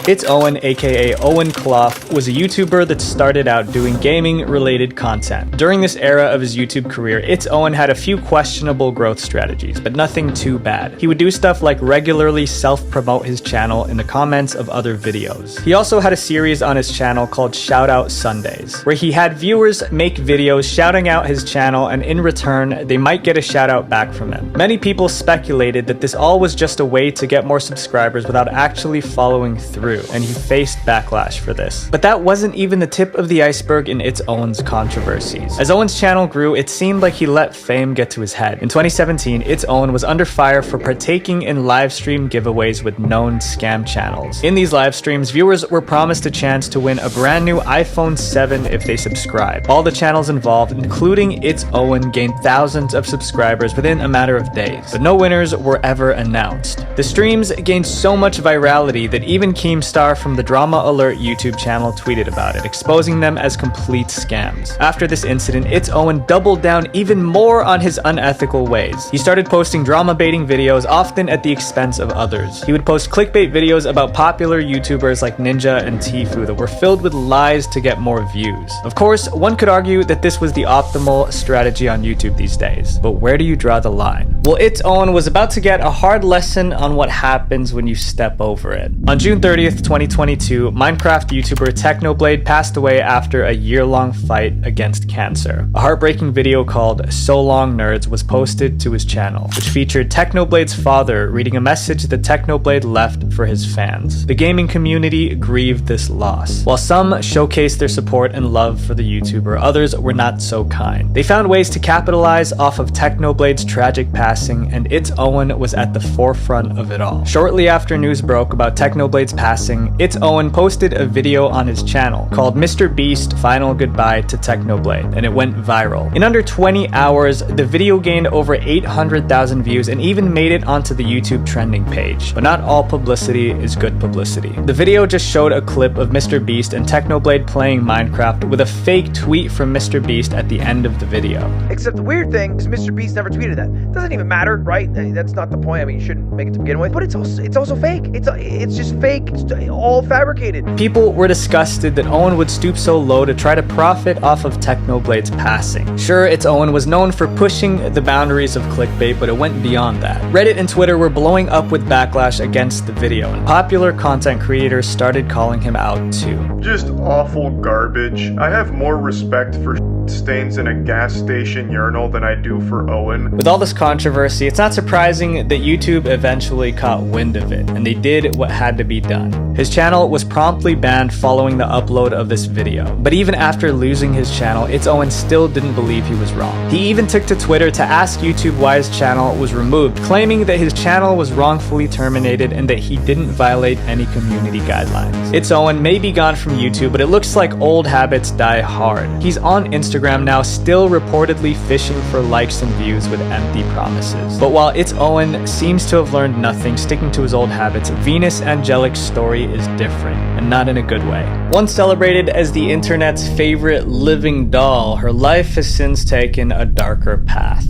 It's Owen, aka Owen Clough, was a YouTuber that started out doing gaming-related content. During this era of his YouTube career, It's Owen had a few questionable growth strategies, but nothing too bad. He would do stuff like regularly self-promote his channel in the comments of other videos. He also had a series on his channel called Shoutout Sundays, where he had viewers make videos shouting out his channel, and in return, they might get a shoutout back from him. Many people speculated that this all was just a way to get more subscribers without actually following through, and he faced backlash for this. But that wasn't even the tip of the iceberg in It's Owen's controversies. As Owen's channel grew, it seemed like he let fame get to his head. In 2017, It's Owen was under fire for partaking in live stream giveaways with known scam channels. In these live streams, viewers were promised a chance to win a brand new iPhone 7 if they subscribed. All the channels involved, including It's Owen, gained thousands of subscribers within a matter of days, but no winners were ever announced. The streams gained so much virality that even Keemstar from the Drama Alert YouTube channel tweeted about it, exposing them as complete scams. After this incident, It's Owen doubled down even more on his unethical ways. He started posting drama baiting videos, often at the expense of others. He would post clickbait videos about popular YouTubers like Ninja and Tfue that were filled with lies to get more views. Of course, one could argue that this was the optimal strategy on YouTube these days, but where do you draw the line? Well, It's Owen was about to get a hard lesson on what happens when you step over it. On June 30th, 2022, Minecraft YouTuber Technoblade passed away after a year-long fight against cancer. A heartbreaking video called So Long Nerds was posted to his channel, which featured Technoblade's father reading a message that Technoblade left for his fans. The gaming community grieved this loss. While some showcased their support and love for the YouTuber, others were not so kind. They found ways to capitalize off of Technoblade's tragic passing, and It's Owen was at the forefront of it all. Shortly after news broke about Technoblade's passing, It's Owen posted a video on his channel called Mr. Beast Final Goodbye to Technoblade, and it went viral. In under 20 hours, the video gained over 800,000 views and even made it onto the YouTube trending page. But not all publicity is good publicity. The video just showed a clip of Mr. Beast and Technoblade playing Minecraft with a fake tweet from Mr. Beast at the end of the video. Except the weird thing is Mr. Beast never tweeted that. Doesn't even matter, right? That's not the point. I mean, you shouldn't make it to begin with. But it's also fake. It's just fake. It's all fabricated. People were disgusted that Owen would stoop so low to try to profit off of Technoblade's passing. Sure, It's Owen was known for pushing the boundaries of clickbait, but it went beyond that. Reddit and Twitter were blowing up with backlash against the video, and popular content creators started calling him out too. Just awful garbage. I have more respect for stains in a gas station urinal than I do for Owen. With all this controversy, it's not surprising that YouTube eventually caught wind of it, and they did what had to be done. His channel was promptly banned following the upload of this video. But even after losing his channel, It's Owen still didn't believe he was wrong. He even took to Twitter to ask YouTube why his channel was removed, claiming that his channel was wrongfully terminated and that he didn't violate any community guidelines. It's Owen may be gone from YouTube, but it looks like old habits die hard. He's on Instagram now, still reportedly fishing for likes and views with empty promises. But while It's Owen seems to have learned nothing, sticking to his old habits, Venus Angelic's story is different, and not in a good way. Once celebrated as the internet's favorite living doll, her life has since taken a darker path.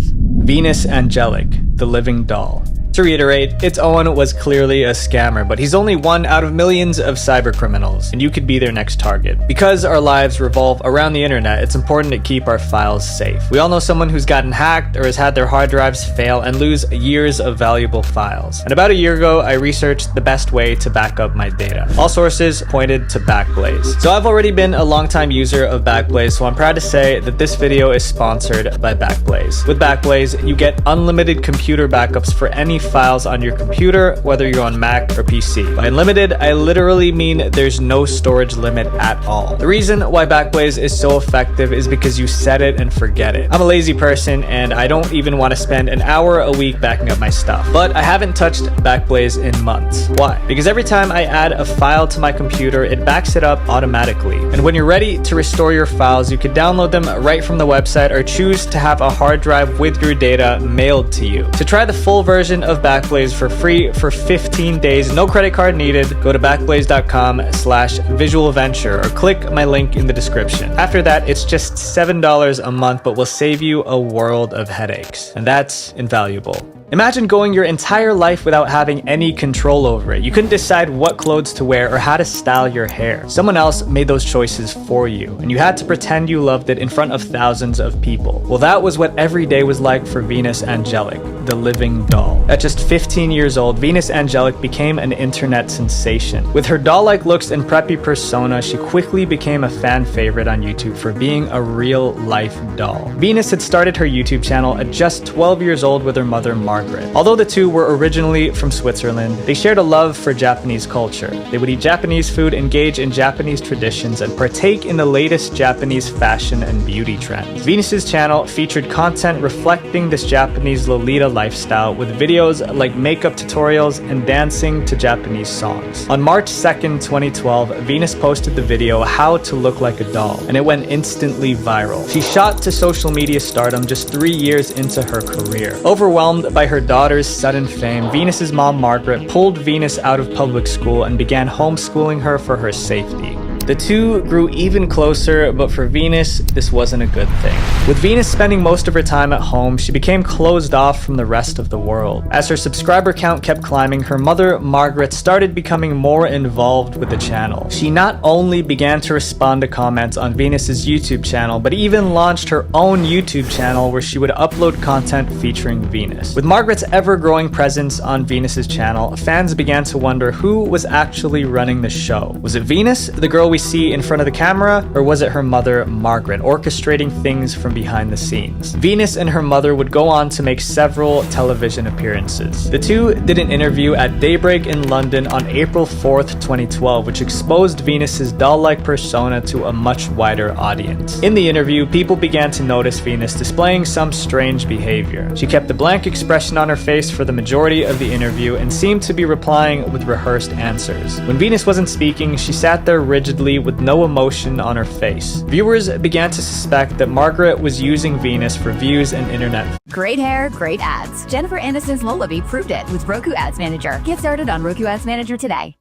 Venus Angelic, the living doll. To reiterate, It's Owen was clearly a scammer, but he's only one out of millions of cybercriminals, and you could be their next target. Because our lives revolve around the internet, it's important to keep our files safe. We all know someone who's gotten hacked or has had their hard drives fail and lose years of valuable files. And about a year ago, I researched the best way to back up my data. All sources pointed to Backblaze. So I've already been a longtime user of Backblaze, so I'm proud to say that this video is sponsored by Backblaze. With Backblaze, you get unlimited computer backups for any files on your computer, whether you're on Mac or PC. By unlimited, I literally mean there's no storage limit at all. The reason why Backblaze is so effective is because you set it and forget it. I'm a lazy person and I don't even want to spend an hour a week backing up my stuff. But I haven't touched Backblaze in months. Why? Because every time I add a file to my computer, it backs it up automatically. And when you're ready to restore your files, you can download them right from the website or choose to have a hard drive with your data mailed to you. To try the full version of Backblaze for free for 15 days, no credit card needed, go to backblaze.com/visualventure or click my link in the description. After that, it's just $7 a month, but will save you a world of headaches. And that's invaluable. Imagine going your entire life without having any control over it. You couldn't decide what clothes to wear or how to style your hair. Someone else made those choices for you, and you had to pretend you loved it in front of thousands of people. Well, that was what every day was like for Venus Angelic, the living doll. At just 15 years old, Venus Angelic became an internet sensation. With her doll-like looks and preppy persona, she quickly became a fan favorite on YouTube for being a real-life doll. Venus had started her YouTube channel at just 12 years old with her mother, Margaret. Although the two were originally from Switzerland, they shared a love for Japanese culture. They would eat Japanese food, engage in Japanese traditions, and partake in the latest Japanese fashion and beauty trends. Venus's channel featured content reflecting this Japanese Lolita lifestyle with videos like makeup tutorials and dancing to Japanese songs. On March 2nd, 2012, Venus posted the video How to Look Like a Doll, and it went instantly viral. She shot to social media stardom just 3 years into her career. Overwhelmed by her daughter's sudden fame, Venus's mom, Margaret, pulled Venus out of public school and began homeschooling her for her safety. The two grew even closer, but for Venus, this wasn't a good thing. With Venus spending most of her time at home, she became closed off from the rest of the world. As her subscriber count kept climbing, her mother, Margaret, started becoming more involved with the channel. She not only began to respond to comments on Venus's YouTube channel, but even launched her own YouTube channel where she would upload content featuring Venus. With Margaret's ever-growing presence on Venus's channel, fans began to wonder who was actually running the show. Was it Venus, the girl we see in front of the camera, or was it her mother, Margaret, orchestrating things from behind the scenes? Venus and her mother would go on to make several television appearances. The two did an interview at Daybreak in London on April 4th, 2012, which exposed Venus's doll-like persona to a much wider audience. In the interview, people began to notice Venus displaying some strange behavior. She kept a blank expression on her face for the majority of the interview and seemed to be replying with rehearsed answers. When Venus wasn't speaking, she sat there rigidly with no emotion on her face. Viewers began to suspect that Margaret was using Venus for views and internet. Great hair, great ads. Jennifer Aniston's Lullaby proved it with Roku Ads Manager. Get started on Roku Ads Manager today.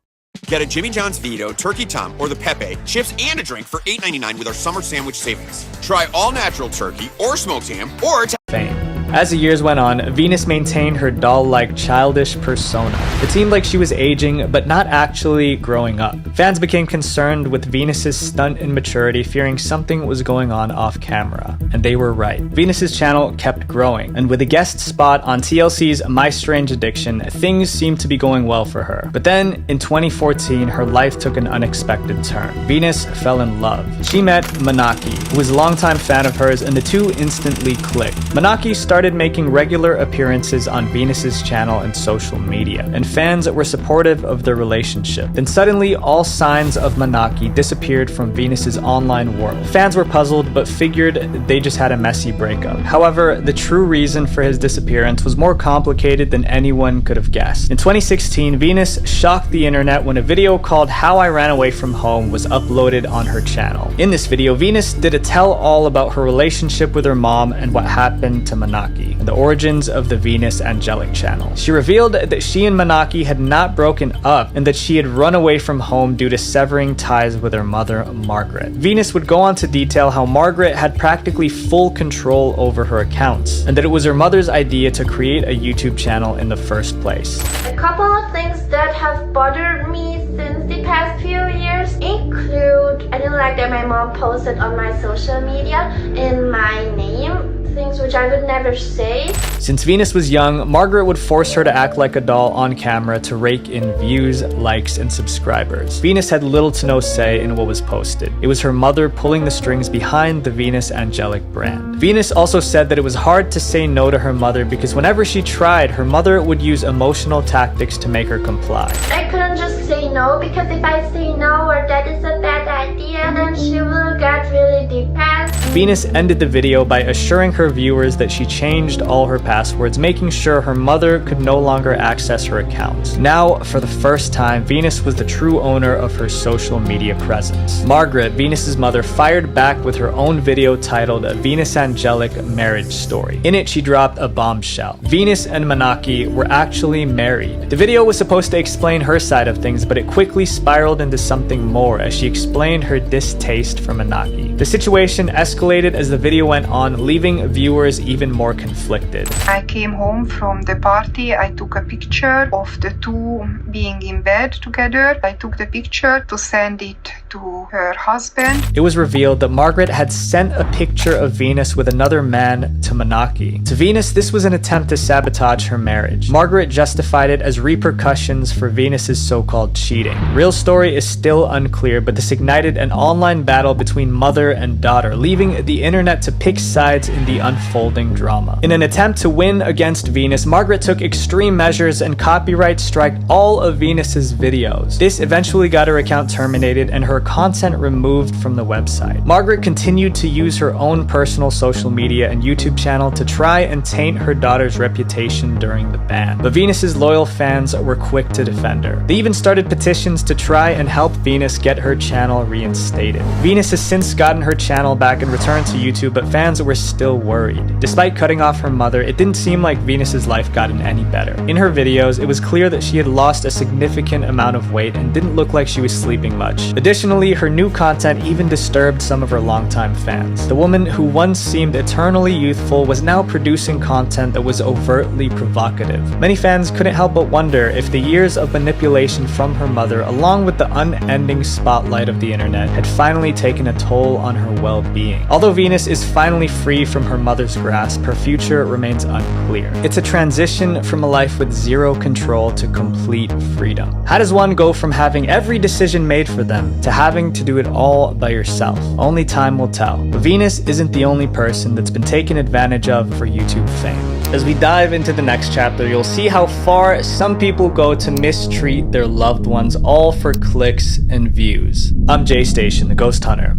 Get a Jimmy John's Vito, Turkey Tom, or the Pepe, chips and a drink for $8.99 with our summer sandwich savings. Try all natural turkey or smoked ham or fame. As the years went on, Venus maintained her doll-like childish persona. It seemed like she was aging, but not actually growing up. Fans became concerned with Venus's stunt immaturity, fearing something was going on off camera. And they were right. Venus's channel kept growing, and with a guest spot on TLC's My Strange Addiction, things seemed to be going well for her. But then, in 2014, her life took an unexpected turn. Venus fell in love. She met Manaki, who was a longtime fan of hers, and the two instantly clicked. Manaki started started making regular appearances on Venus's channel and social media, and fans were supportive of their relationship. Then suddenly, all signs of Manaki disappeared from Venus's online world. Fans were puzzled, but figured they just had a messy breakup. However, the true reason for his disappearance was more complicated than anyone could have guessed. In 2016, Venus shocked the internet when a video called How I Ran Away From Home was uploaded on her channel. In this video, Venus did a tell-all about her relationship with her mom and what happened to Manaki, and the origins of the Venus Angelic channel. She revealed that she and Manaki had not broken up and that she had run away from home due to severing ties with her mother, Margaret. Venus would go on to detail how Margaret had practically full control over her accounts, and that it was her mother's idea to create a YouTube channel in the first place. A couple of things that have bothered me since the past few years include I didn't like that my mom posted on my social media in my name things which I would never say. Since Venus was young, Margaret would force her to act like a doll on camera to rake in views, likes, and subscribers. Venus had little to no say in what was posted. It was her mother pulling the strings behind the Venus Angelic brand. Venus also said that it was hard to say no to her mother because whenever she tried, her mother would use emotional tactics to make her comply. I couldn't just say no because if I say no or that is a bad idea, then she will get really depressed. Venus ended the video by assuring her viewers that she changed all her passwords, making sure her mother could no longer access her account. Now, for the first time, Venus was the true owner of her social media presence. Margaret, Venus's mother, fired back with her own video titled A Venus Angelic Marriage Story. In it, she dropped a bombshell. Venus and Manaki were actually married. The video was supposed to explain her side of things, but it quickly spiraled into something more as she explained her distaste for Manaki. The situation escalated as the video went on, leaving viewers even more conflicted. I came home from the party. I took a picture of the two being in bed together. I took the picture to send it to her husband. It was revealed that Margaret had sent a picture of Venus with another man to Manaki. To Venus, this was an attempt to sabotage her marriage. Margaret justified it as repercussions for Venus's so-called cheating. Real story is still unclear, but this ignited an online battle between mother and daughter, leaving the internet to pick sides in the unfolding drama. In an attempt to win against Venus, Margaret took extreme measures and copyright striked all of Venus's videos. This eventually got her account terminated and her content removed from the website. Margaret continued to use her own personal social media and YouTube channel to try and taint her daughter's reputation during the ban. But Venus's loyal fans were quick to defend her. They even started petitions to try and help Venus get her channel reinstated. Venus has since gotten her channel back and returned to YouTube, but fans were still worried. Despite cutting off her mother, it didn't seem like Venus's life gotten any better. In her videos, it was clear that she had lost a significant amount of weight and didn't look like she was sleeping much. Additionally, her new content even disturbed some of her longtime fans. The woman who once seemed eternally youthful was now producing content that was overtly provocative. Many fans couldn't help but wonder if the years of manipulation from her mother, along with the unending spotlight of the internet, had finally taken a toll on her well-being. Although Venus is finally free from her mother's grasp, her future remains unclear. It's a transition from a life with zero control to complete freedom. How does one go from having every decision made for them to having to do it all by yourself? Only time will tell. But Venus isn't the only person that's been taken advantage of for YouTube fame. As we dive into the next chapter, you'll see how far some people go to mistreat their loved ones, all for clicks and views. I'm Jay Station, the Ghost Hunter.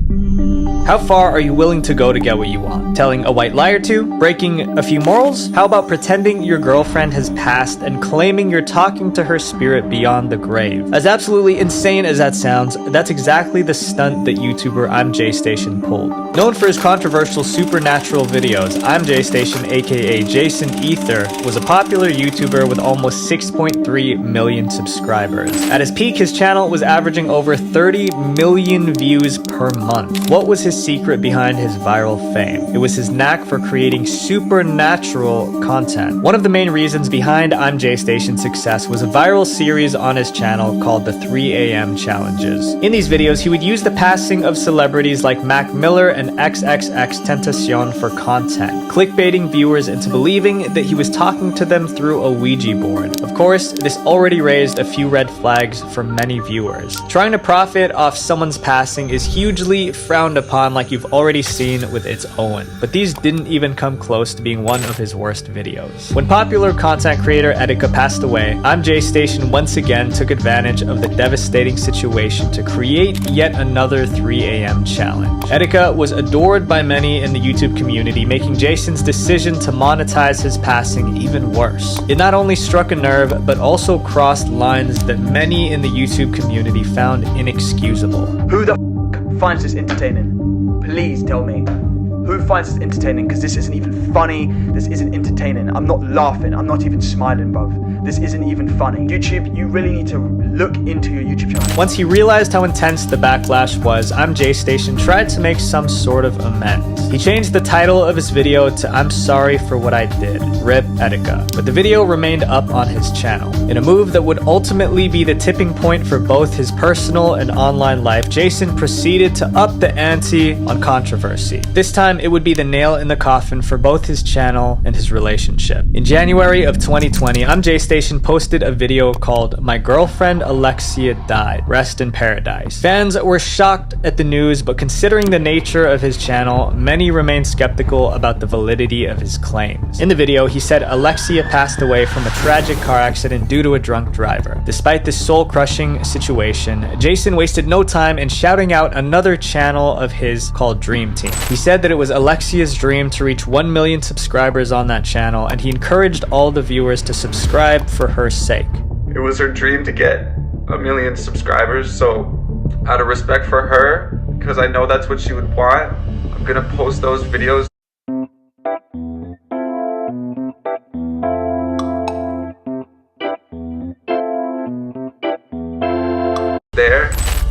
How far are you willing to go to get what you want? Telling a white lie or two? Breaking a few morals? How about pretending your girlfriend has passed and claiming you're talking to her spirit beyond the grave? As absolutely insane as that sounds, that's exactly the stunt that YouTuber I'm Jay Station pulled. Known for his controversial supernatural videos, I'm Jay Station, aka Jason Ether, was a popular YouTuber with almost 6.3 million subscribers. At his peak, his channel was averaging over 30 million views per month. What was his secret behind his viral fame? It was his knack for creating supernatural content. One of the main reasons behind I'm Jay Station's success was a viral series on his channel called the 3 a.m. Challenges. In these videos, he would use the passing of celebrities like Mac Miller and XXXTentacion for content, clickbaiting viewers into believing that he was talking to them through a Ouija board. Of Of course, this already raised a few red flags for many viewers. Trying to profit off someone's passing is hugely frowned upon, like you've already seen with It's Owen, but these didn't even come close to being one of his worst videos. When popular content creator Etika passed away, AmJStation once again took advantage of the devastating situation to create yet another 3 a.m. challenge. Etika was adored by many in the YouTube community, making Jason's decision to monetize his passing even worse. It not only struck a nerve, but also crossed lines that many in the YouTube community found inexcusable. Who the f finds this entertaining? Please tell me. Who finds this entertaining? Because this isn't even funny. This isn't entertaining. I'm not laughing. I'm not even smiling, bruv. This isn't even funny. YouTube, you really need to look into your YouTube channel. Once he realized how intense the backlash was, AmJStation tried to make some sort of amends. He changed the title of his video to "I'm sorry for what I did, RIP Etika," but the video remained up on his channel. In a move that would ultimately be the tipping point for both his personal and online life, Jason proceeded to up the ante on controversy. This time, it would be the nail in the coffin for both his channel and his relationship. In January of 2020, AmJStation posted a video called "My Girlfriend Alexia Died, Rest in Paradise." Fans were shocked at the news, but considering the nature of his channel, many remained skeptical about the validity of his claims. In the video, he said Alexia passed away from a tragic car accident due to a drunk driver. Despite this soul-crushing situation, Jason wasted no time in shouting out another channel of his called Dream Team. He said that it was Alexia's dream to reach 1 million subscribers on that channel, and he encouraged all the viewers to subscribe for her sake. It was her dream to get 1 million subscribers, so out of respect for her, because I know that's what she would want, I'm gonna post those videos. There.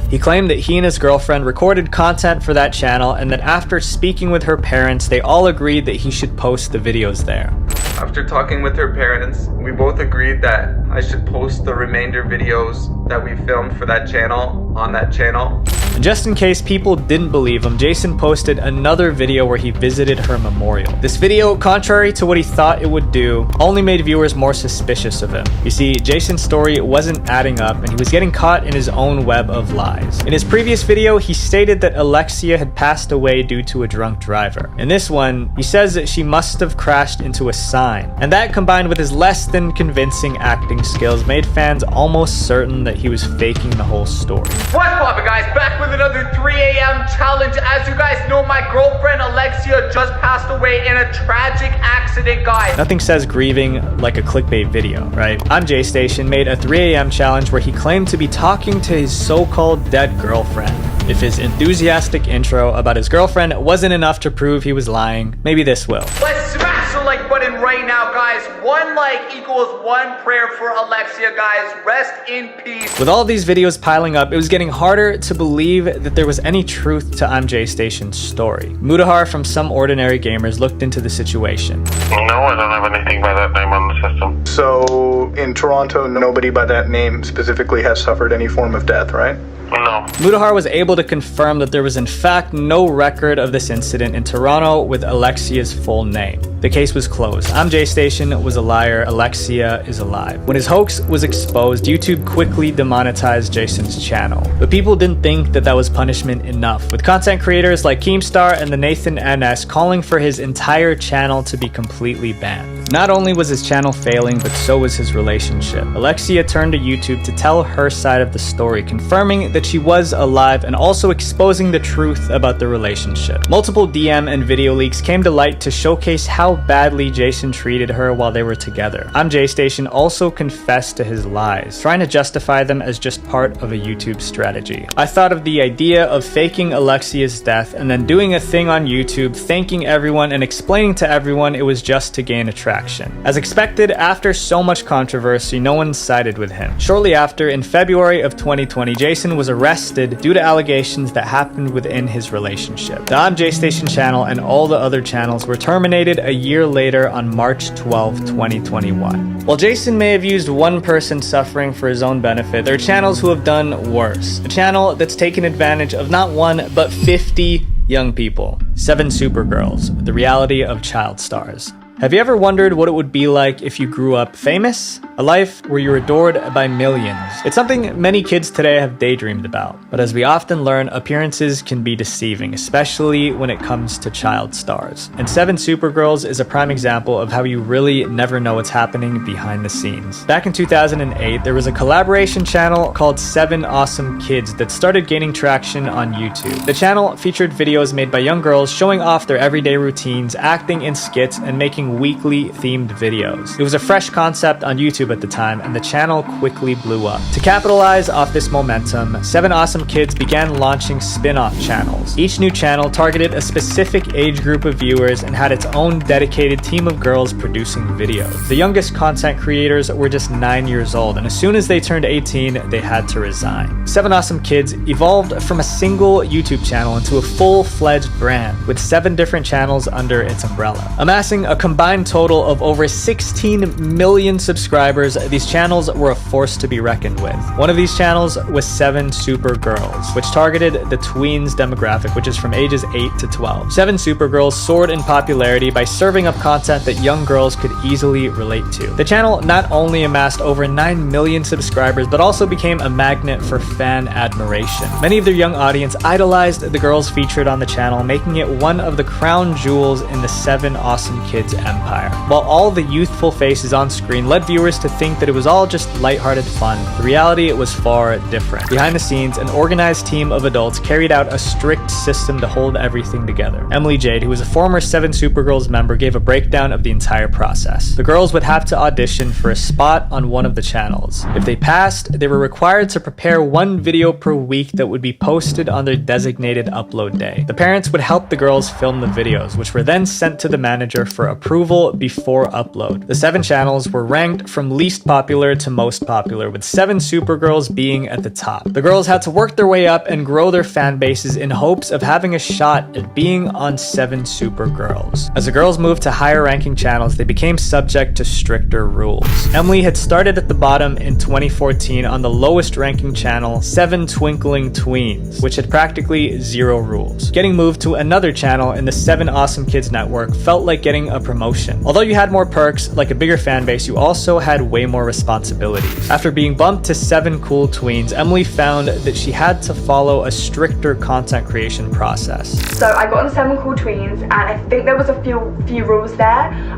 He claimed that he and his girlfriend recorded content for that channel, and that after speaking with her parents, they all agreed that he should post the videos there. After talking with her parents, we both agreed that I should post the remainder videos that we filmed for that channel on that channel. And just in case people didn't believe him, Jason posted another video where he visited her memorial. This video, contrary to what he thought it would do, only made viewers more suspicious of him. You see, Jason's story wasn't adding up, and he was getting caught in his own web of lies. In his previous video, he stated that Alexia had passed away due to a drunk driver. In this one, he says that she must have crashed into a sign. And that, combined with his less than convincing acting skills, made fans almost certain that he was faking the whole story. What's poppin', guys? Back with another 3 a.m. challenge. As you guys know, my girlfriend Alexia just passed away in a tragic accident, guys. Nothing says grieving like a clickbait video, right? AmJStation made a 3 a.m. challenge where he claimed to be talking to his so-called dead girlfriend. If his enthusiastic intro about his girlfriend wasn't enough to prove he was lying, maybe this will. Let's smash the like button right now, guys. 1 like equals 1 prayer for Alexia, guys. Rest in peace. With all these videos piling up, it was getting harder to believe that there was any truth to AmJStation's story. Mudahar from Some Ordinary Gamers looked into the situation. No, I don't have anything by that name on the system. So, in Toronto, nobody by that name specifically has suffered any form of death, right? No. Mudahar was able to confirm that there was in fact no record of this incident in Toronto with Alexia's full name. The case was closed. AmJStation was a liar. Alexia is alive. When his hoax was exposed, YouTube quickly demonetized Jason's channel. But people didn't think that that was punishment enough, with content creators like Keemstar and the Nathan NS calling for his entire channel to be completely banned. Not only was his channel failing, but so was his relationship. Alexia turned to YouTube to tell her side of the story, confirming that she was alive and also exposing the truth about the relationship. Multiple DM and video leaks came to light to showcase how badly Jason treated her while they were together. AmJStation also confessed to his lies, trying to justify them as just part of a YouTube strategy. I thought of the idea of faking Alexia's death and then doing a thing on YouTube, thanking everyone and explaining to everyone it was just to gain attraction. As expected, after so much controversy, no one sided with him. Shortly after, in February of 2020, Jason was arrested due to allegations that happened within his relationship. The AmJStation channel and all the other channels were terminated a year later on March 12, 2021. While Jason may have used one person's suffering for his own benefit, there are channels who have done worse. A channel that's taken advantage of not 1, but 50 young people. 7 Supergirls, the reality of child stars. Have you ever wondered what it would be like if you grew up famous? A life where you're adored by millions. It's something many kids today have daydreamed about. But as we often learn, appearances can be deceiving, especially when it comes to child stars. And 7 Supergirls is a prime example of how you really never know what's happening behind the scenes. Back in 2008, there was a collaboration channel called 7 Awesome Kids that started gaining traction on YouTube. The channel featured videos made by young girls showing off their everyday routines, acting in skits, and making weekly themed videos. It was a fresh concept on YouTube at the time, and the channel quickly blew up. To capitalize off this momentum, 7 Awesome Kids began launching spin-off channels. Each new channel targeted a specific age group of viewers and had its own dedicated team of girls producing videos. The youngest content creators were just 9 years old, and as soon as they turned 18, they had to resign. 7 Awesome Kids evolved from a single YouTube channel into a full-fledged brand, with 7 different channels under its umbrella. Amassing a combined total of over 16 million subscribers, these channels were a force to be reckoned with. One of these channels was 7 Supergirls, which targeted the tweens demographic, which is from ages 8 to 12. 7 Supergirls soared in popularity by serving up content that young girls could easily relate to. The channel not only amassed over 9 million subscribers, but also became a magnet for fan admiration. Many of their young audience idolized the girls featured on the channel, making it one of the crown jewels in the 7 Awesome Kids empire. While all the youthful faces on screen led viewers to think that it was all just lighthearted fun, the reality was far different. Behind the scenes, an organized team of adults carried out a strict system to hold everything together. Emily Jade, who was a former 7 Supergirls member, gave a breakdown of the entire process. The girls would have to audition for a spot on one of the channels. If they passed, they were required to prepare 1 video per week that would be posted on their designated upload day. The parents would help the girls film the videos, which were then sent to the manager for approval before upload. The 7 channels were ranked from least popular to most popular, with 7 Supergirls being at the top. The girls had to work their way up and grow their fan bases in hopes of having a shot at being on 7 Supergirls. As the girls moved to higher ranking channels, they became subject to stricter rules. Emily had started at the bottom in 2014 on the lowest ranking channel, 7 Twinkling Tweens, which had practically 0 rules. Getting moved to another channel in the 7 Awesome Kids network felt like getting a promotion. Although you had more perks, like a bigger fan base, you also had way more responsibilities. After being bumped to 7 Cool Tweens, Emily found that she had to follow a stricter content creation process. So I got on 7 Cool Tweens, and I think there was a few rules there.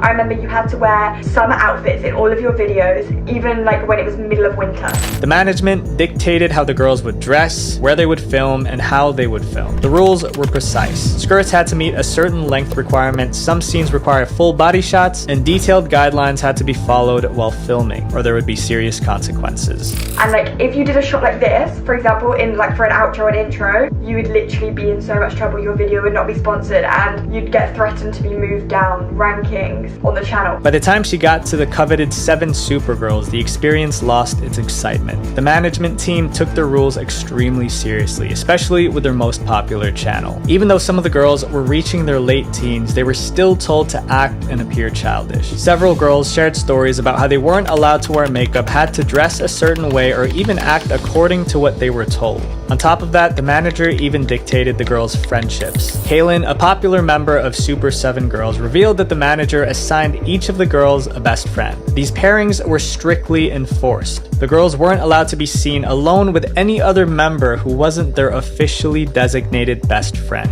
I remember you had to wear summer outfits in all of your videos, even like when it was middle of winter. The management dictated how the girls would dress, where they would film, and how they would film. The rules were precise. Skirts had to meet a certain length requirement, some scenes required full body shots, and detailed guidelines had to be followed while filming, or there would be serious consequences. And like if you did a shot like this, for example, in like for an outro and intro, you would literally be in so much trouble. Your video would not be sponsored, and you'd get threatened to be moved down rankings on the channel. By the time she got to the coveted 7 Supergirls, the experience lost its excitement. The management team took their rules extremely seriously, especially with their most popular channel. Even though some of the girls were reaching their late teens, they were still told to act and appear childish. Several girls shared stories about how they weren't allowed to wear makeup, had to dress a certain way, or even act according to what they were told. On top of that, the manager even dictated the girls' friendships. Kaylin, a popular member of Super 7 Girls, revealed that the manager assigned each of the girls a best friend. These pairings were strictly enforced. The girls weren't allowed to be seen alone with any other member who wasn't their officially designated best friend.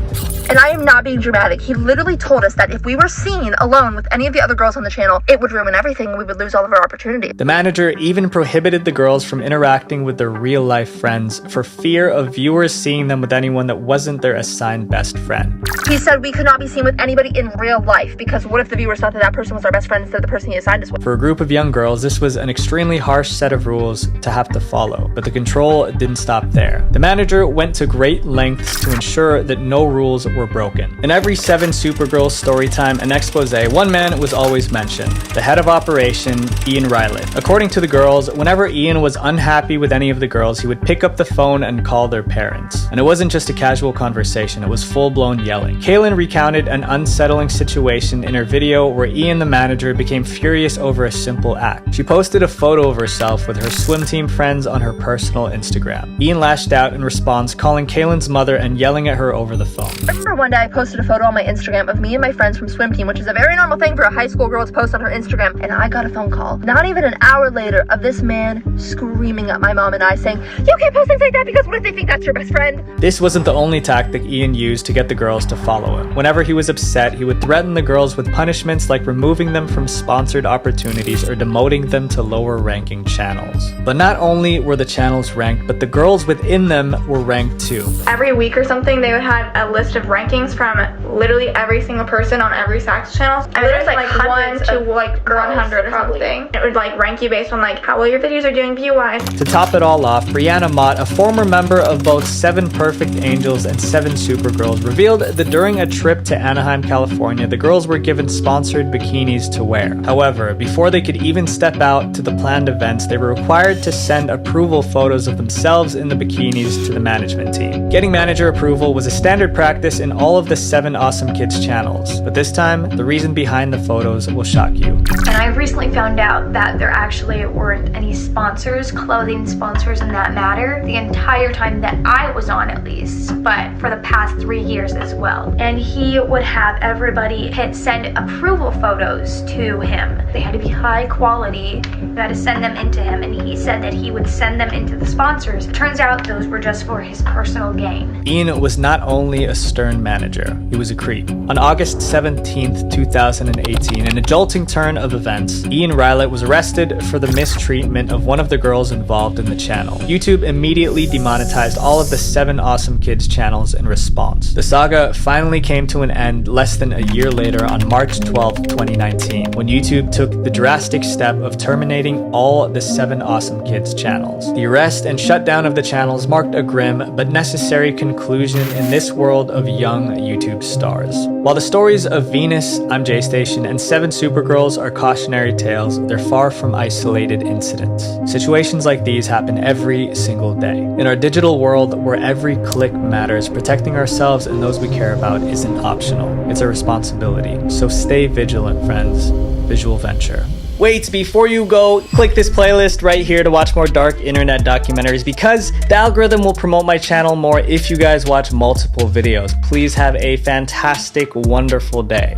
And I am not being dramatic. He literally told us that if we were seen alone with any of the other girls on the channel, it would ruin everything and we would lose all of our opportunities. The manager even prohibited the girls from interacting with their real-life friends for fear of viewers seeing them with anyone that wasn't their assigned best friend. He said we could not be seen with anybody in real life, because what if the viewers thought that that person was our best friend instead of the person he assigned us with? For a group of young girls, this was an extremely harsh set of rules to have to follow, but the control didn't stop there. The manager went to great lengths to ensure that no rules were broken. In every 7 Supergirls storytime and expose, one man was always mentioned, the head of operation, Ian Rylett. According to the girls, whenever Ian was unhappy with any of the girls, he would pick up the phone and call their parents. And it wasn't just a casual conversation, it was full-blown yelling. Kaylin recounted an unsettling situation in her video where Ian, the manager, became furious over a simple act. She posted a photo of herself with her swim team friends on her personal Instagram. Ian lashed out in response, calling Kaylin's mother and yelling at her over the phone. I remember one day I posted a photo on my Instagram of me and my friends from swim team, which is a very normal thing for a high school girl to post on her Instagram, and I got a phone call, not even an hour later, of this man screaming at my mom and I saying, "You can't post things like that because what if they think that's your best friend?" This wasn't the only tactic Ian used to get the girls to follow him. Whenever he was upset, he would threaten the girls with punishments like removing them from sponsored opportunities or demoting them to lower ranking channels. But not only were the channels ranked, but the girls within them were ranked too. Every week or something, they would have a list of rankings from literally every single person on every Sax channel. I mean, there's like 1 to like 100 or something. It would like rank you based on like how well your videos are doing view-wise. To top it all off, Brianna Mott, a former member of both 7 Perfect Angels and 7 Supergirls, revealed that during a trip to Anaheim, California, the girls were given sponsored bikinis to wear. However, before they could even step out to the planned events, they were required to send approval photos of themselves in the bikinis to the management team. Getting manager approval was a standard practice in all of the 7 Awesome Kids channels, but this time, the reason behind the photos will shock you. And I've recently found out that there actually weren't any sponsors, clothing sponsors in that matter, the entire time that I was on at least, but for the past 3 years as well. And he would have everybody hit send approval photos to him. They had to be high quality. You had to send them into him, and he said that he would send them into the sponsors. It turns out those were just for his personal gain. Ian was not only a stern manager, he was a creep. On August 17th, 2018, in a jolting turn of events, Ian Rylett was arrested for the mistreatment of one of the girls involved in the channel. YouTube immediately demonetized all of the 7 Awesome Kids channels in response. The saga finally came to an end less than a year later on March 12, 2019, when YouTube took the drastic step of terminating all the 7 Awesome Kids channels. The arrest and shutdown of the channels marked a grim but necessary conclusion in this world of young YouTube stars. While the stories of Venus, I'm J-Station, and 7 Supergirls are cautionary tales, they're far from isolated incidents. Situations like these happen every single day. In our digital world, where every click matters, protecting ourselves and those we care about isn't optional. It's a responsibility. So stay vigilant, friends. Visual Venture. Wait, before you go, click this playlist right here to watch more dark internet documentaries, because the algorithm will promote my channel more if you guys watch multiple videos. Please have a fantastic, wonderful day.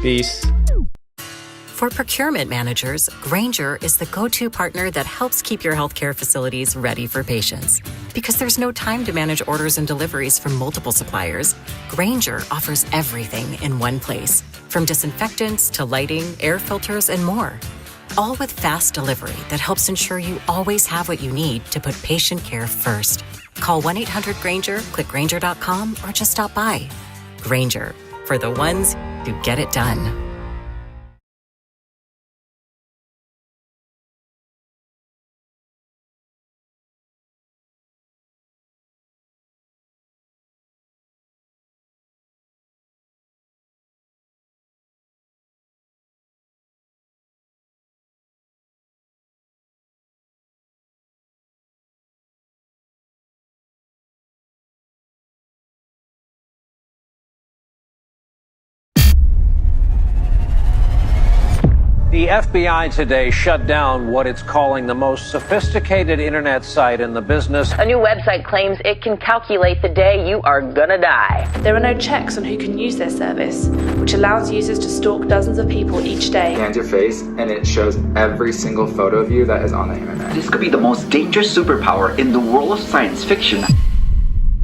Peace. For procurement managers, Grainger is the go-to partner that helps keep your healthcare facilities ready for patients. Because there's no time to manage orders and deliveries from multiple suppliers, Grainger offers everything in one place, from disinfectants to lighting, air filters, and more. All with fast delivery that helps ensure you always have what you need to put patient care first. Call 1-800-GRAINGER, click Grainger.com, or just stop by. Grainger, for the ones who get it done. The FBI today shut down what it's calling the most sophisticated internet site in the business. A new website claims it can calculate the day you are gonna die. There are no checks on who can use their service, which allows users to stalk dozens of people each day. Scans your face, and it shows every single photo of you that is on the internet. This could be the most dangerous superpower in the world of science fiction.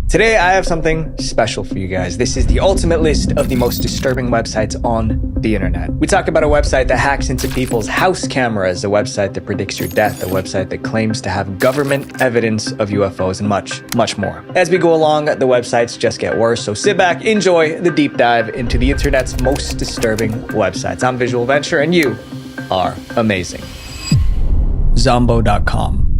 Today I have something special for you guys. This is the ultimate list of the most disturbing websites on the internet. We talk about a website that hacks into people's house cameras, a website that predicts your death, a website that claims to have government evidence of UFOs, and much, much more. As we go along, the websites just get worse, so sit back, enjoy the deep dive into the internet's most disturbing websites. I'm Visual Venture, and you are amazing. Zombo.com.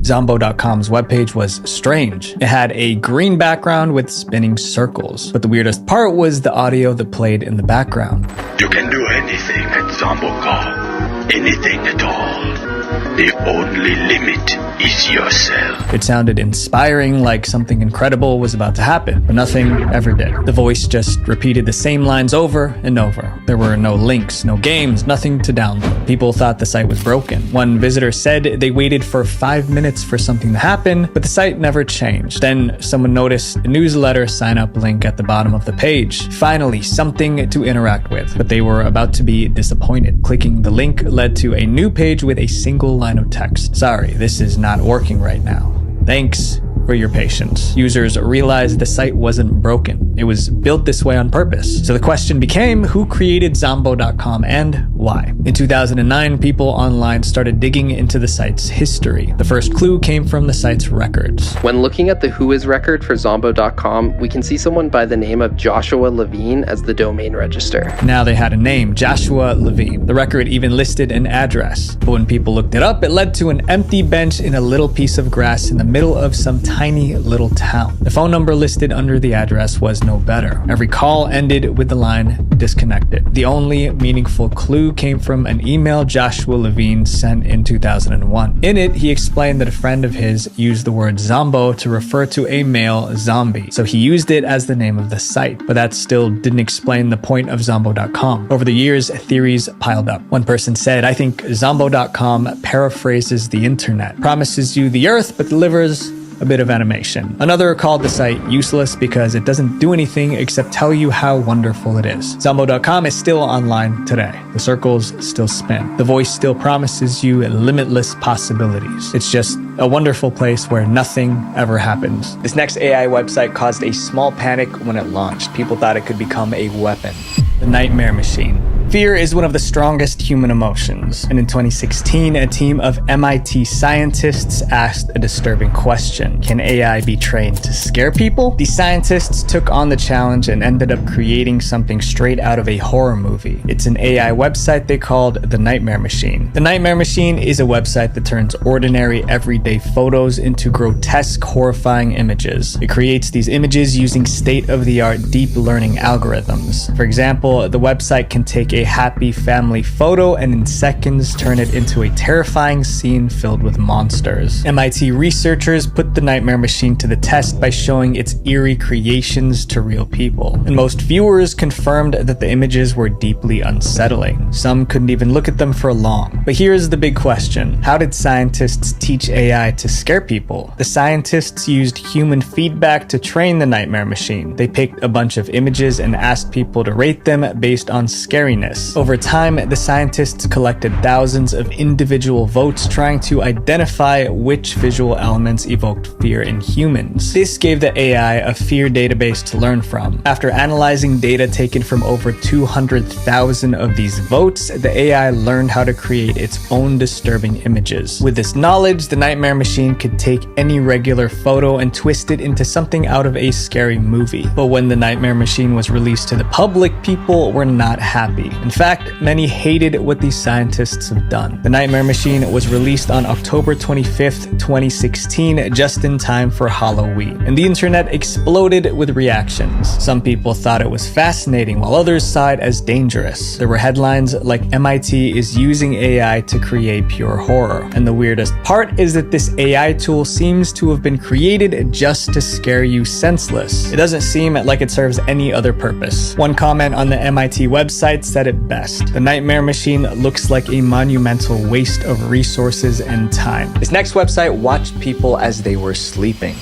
Zombo.com's webpage was strange. It had a green background with spinning circles, but the weirdest part was the audio that played in the background. You can do anything at Zombo.com. Anything at all. The only limit is yourself. It sounded inspiring, like something incredible was about to happen, but nothing ever did. The voice just repeated the same lines over and over. There were no links, no games, nothing to download. People thought the site was broken. One visitor said they waited for 5 minutes for something to happen, but the site never changed. Then someone noticed a newsletter sign-up link at the bottom of the page. Finally, something to interact with, but they were about to be disappointed. Clicking the link led to a new page with a single line of text. Sorry, this is not working right now. Thanks for your patience. Users realized the site wasn't broken. It was built this way on purpose. So the question became, who created Zombo.com and why? In 2009, people online started digging into the site's history. The first clue came from the site's records. When looking at the Whois record for Zombo.com, we can see someone by the name of Joshua Levine as the domain register. Now they had a name, Joshua Levine. The record even listed an address. But when people looked it up, it led to an empty bench in a little piece of grass in the middle of some tiny little town. The phone number listed under the address was no better. Every call ended with the line disconnected. The only meaningful clue came from an email Joshua Levine sent in 2001. In it, he explained that a friend of his used the word Zombo to refer to a male zombie, so he used it as the name of the site, but that still didn't explain the point of Zombo.com. Over the years, theories piled up. One person said, "I think Zombo.com paraphrases the internet, promises you the earth but delivers a bit of animation." Another called the site useless because it doesn't do anything except tell you how wonderful it is. Zombo.com is still online today. The circles still spin. The voice still promises you limitless possibilities. It's just a wonderful place where nothing ever happens. This next AI website caused a small panic when it launched. People thought it could become a weapon. The Nightmare Machine. Fear is one of the strongest human emotions, and in 2016, a team of MIT scientists asked a disturbing question. Can AI be trained to scare people? These scientists took on the challenge and ended up creating something straight out of a horror movie. It's an AI website they called the Nightmare Machine. The Nightmare Machine is a website that turns ordinary, everyday photos into grotesque, horrifying images. It creates these images using state-of-the-art deep learning algorithms. For example, the website can take a happy family photo and in seconds turn it into a terrifying scene filled with monsters. MIT researchers put the Nightmare Machine to the test by showing its eerie creations to real people, and most viewers confirmed that the images were deeply unsettling. Some couldn't even look at them for long. But here's the big question: how did scientists teach AI to scare people? The scientists used human feedback to train the Nightmare Machine. They picked a bunch of images and asked people to rate them based on scariness. Over time, the scientists collected thousands of individual votes trying to identify which visual elements evoked fear in humans. This gave the AI a fear database to learn from. After analyzing data taken from over 200,000 of these votes, the AI learned how to create its own disturbing images. With this knowledge, the Nightmare Machine could take any regular photo and twist it into something out of a scary movie. But when the Nightmare Machine was released to the public, people were not happy. In fact, many hated what these scientists have done. The Nightmare Machine was released on October 25th, 2016, just in time for Halloween, and the internet exploded with reactions. Some people thought it was fascinating, while others saw it as dangerous. There were headlines like MIT is using AI to create pure horror, and the weirdest part is that this AI tool seems to have been created just to scare you senseless. It doesn't seem like it serves any other purpose. One comment on the MIT website said it best: the Nightmare Machine looks like a monumental waste of resources and time. This next website watched people as they were sleeping.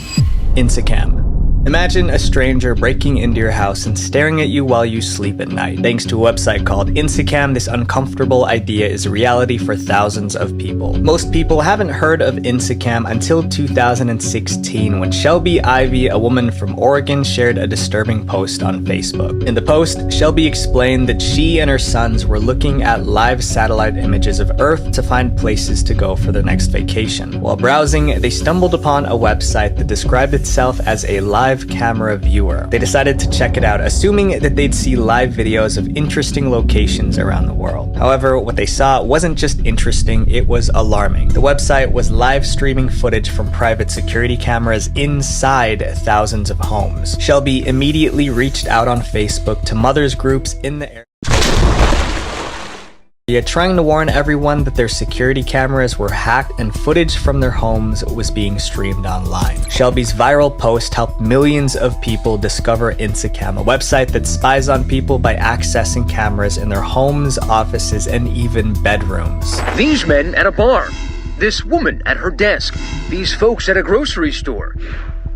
Insicam. Imagine a stranger breaking into your house and staring at you while you sleep at night. Thanks to a website called Insicam, this uncomfortable idea is a reality for thousands of people. Most people haven't heard of Insicam until 2016, when Shelby Ivy, a woman from Oregon, shared a disturbing post on Facebook. In the post, Shelby explained that she and her sons were looking at live satellite images of Earth to find places to go for their next vacation. While browsing, they stumbled upon a website that described itself as a live camera viewer. They decided to check it out, assuming that they'd see live videos of interesting locations around the world. However, what they saw wasn't just interesting, it was alarming. The website was live streaming footage from private security cameras inside thousands of homes. Shelby immediately reached out on Facebook to mothers groups in the area. yet trying to warn everyone that their security cameras were hacked and footage from their homes was being streamed online. Shelby's viral post helped millions of people discover Instacam, a website that spies on people by accessing cameras in their homes, offices, and even bedrooms. These men at a bar, this woman at her desk, these folks at a grocery store.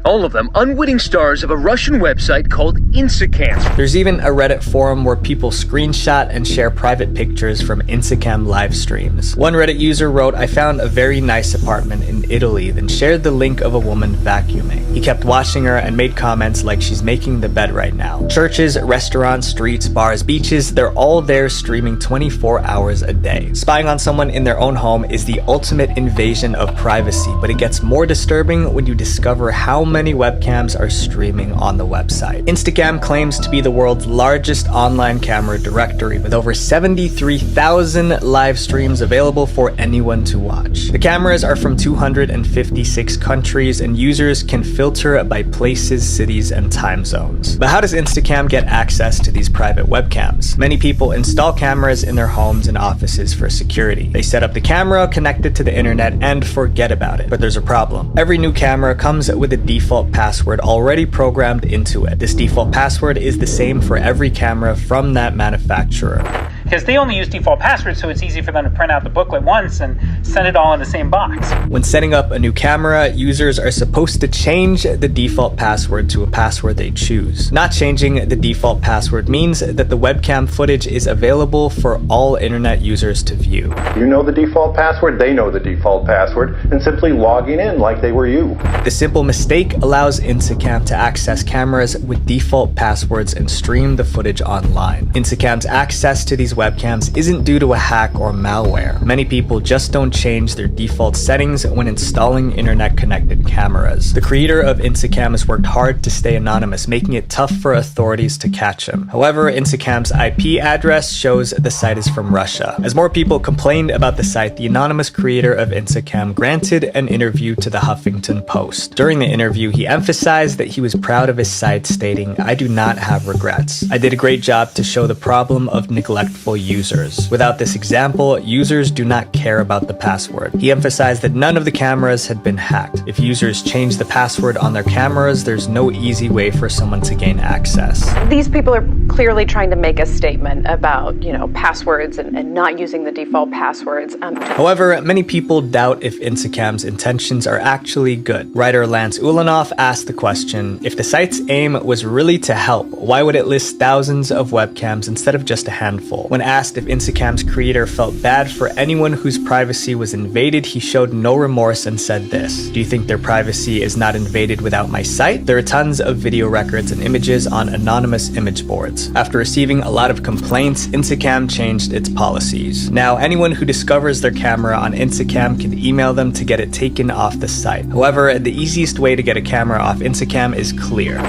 All of them unwitting stars of a Russian website called Instacam. There's even a Reddit forum where people screenshot and share private pictures from Instacam live streams. One Reddit user wrote, "I found a very nice apartment in Italy," then shared the link of a woman vacuuming. He kept watching her and made comments like she's making the bed right now. Churches, restaurants, streets, bars, beaches, they're all there streaming 24 hours a day. Spying on someone in their own home is the ultimate invasion of privacy, but it gets more disturbing when you discover how many webcams are streaming on the website. Instacam claims to be the world's largest online camera directory with over 73,000 live streams available for anyone to watch. The cameras are from 256 countries and users can filter by places, cities, and time zones. But how does Instacam get access to these private webcams? Many people install cameras in their homes and offices for security. They set up the camera, connect it to the internet, and forget about it. But there's a problem. Every new camera comes with a default password already programmed into it. This default password is the same for every camera from that manufacturer. Because they only use default passwords, so it's easy for them to print out the booklet once and send it all in the same box. When setting up a new camera, users are supposed to change the default password to a password they choose. Not changing the default password means that the webcam footage is available for all internet users to view. You know the default password, they know the default password, and simply logging in like they were you. The simple mistake allows Instacam to access cameras with default passwords and stream the footage online. Instacam's access to these webcams isn't due to a hack or malware. Many people just don't change their default settings when installing internet-connected cameras. The creator of Instacam has worked hard to stay anonymous, making it tough for authorities to catch him. However, Instacam's IP address shows the site is from Russia. As more people complained about the site, the anonymous creator of Instacam granted an interview to the Huffington Post. During the interview, he emphasized that he was proud of his site, stating, "I do not have regrets. I did a great job to show the problem of neglectful users. Without this example, users do not care about the password." He emphasized that none of the cameras had been hacked. If users change the password on their cameras, there's no easy way for someone to gain access. These people are clearly trying to make a statement about, passwords and not using the default passwords. However, many people doubt if Instacam's intentions are actually good. Writer Lance Ulanoff asked the question, if the site's aim was really to help, why would it list thousands of webcams instead of just a handful? When asked if Instacam's creator felt bad for anyone whose privacy was invaded, he showed no remorse and said this, "Do you think their privacy is not invaded without my site? There are tons of video records and images on anonymous image boards." After receiving a lot of complaints, Instacam changed its policies. Now, anyone who discovers their camera on Instacam can email them to get it taken off the site. However, the easiest way to get a camera off Instacam is clear.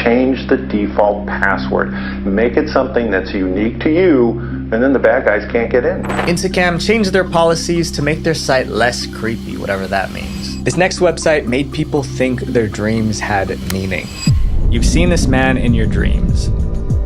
Change the default password. Make it something that's unique to you, and then the bad guys can't get in. Instacam changed their policies to make their site less creepy, whatever that means. This next website made people think their dreams had meaning. You've seen this man in your dreams.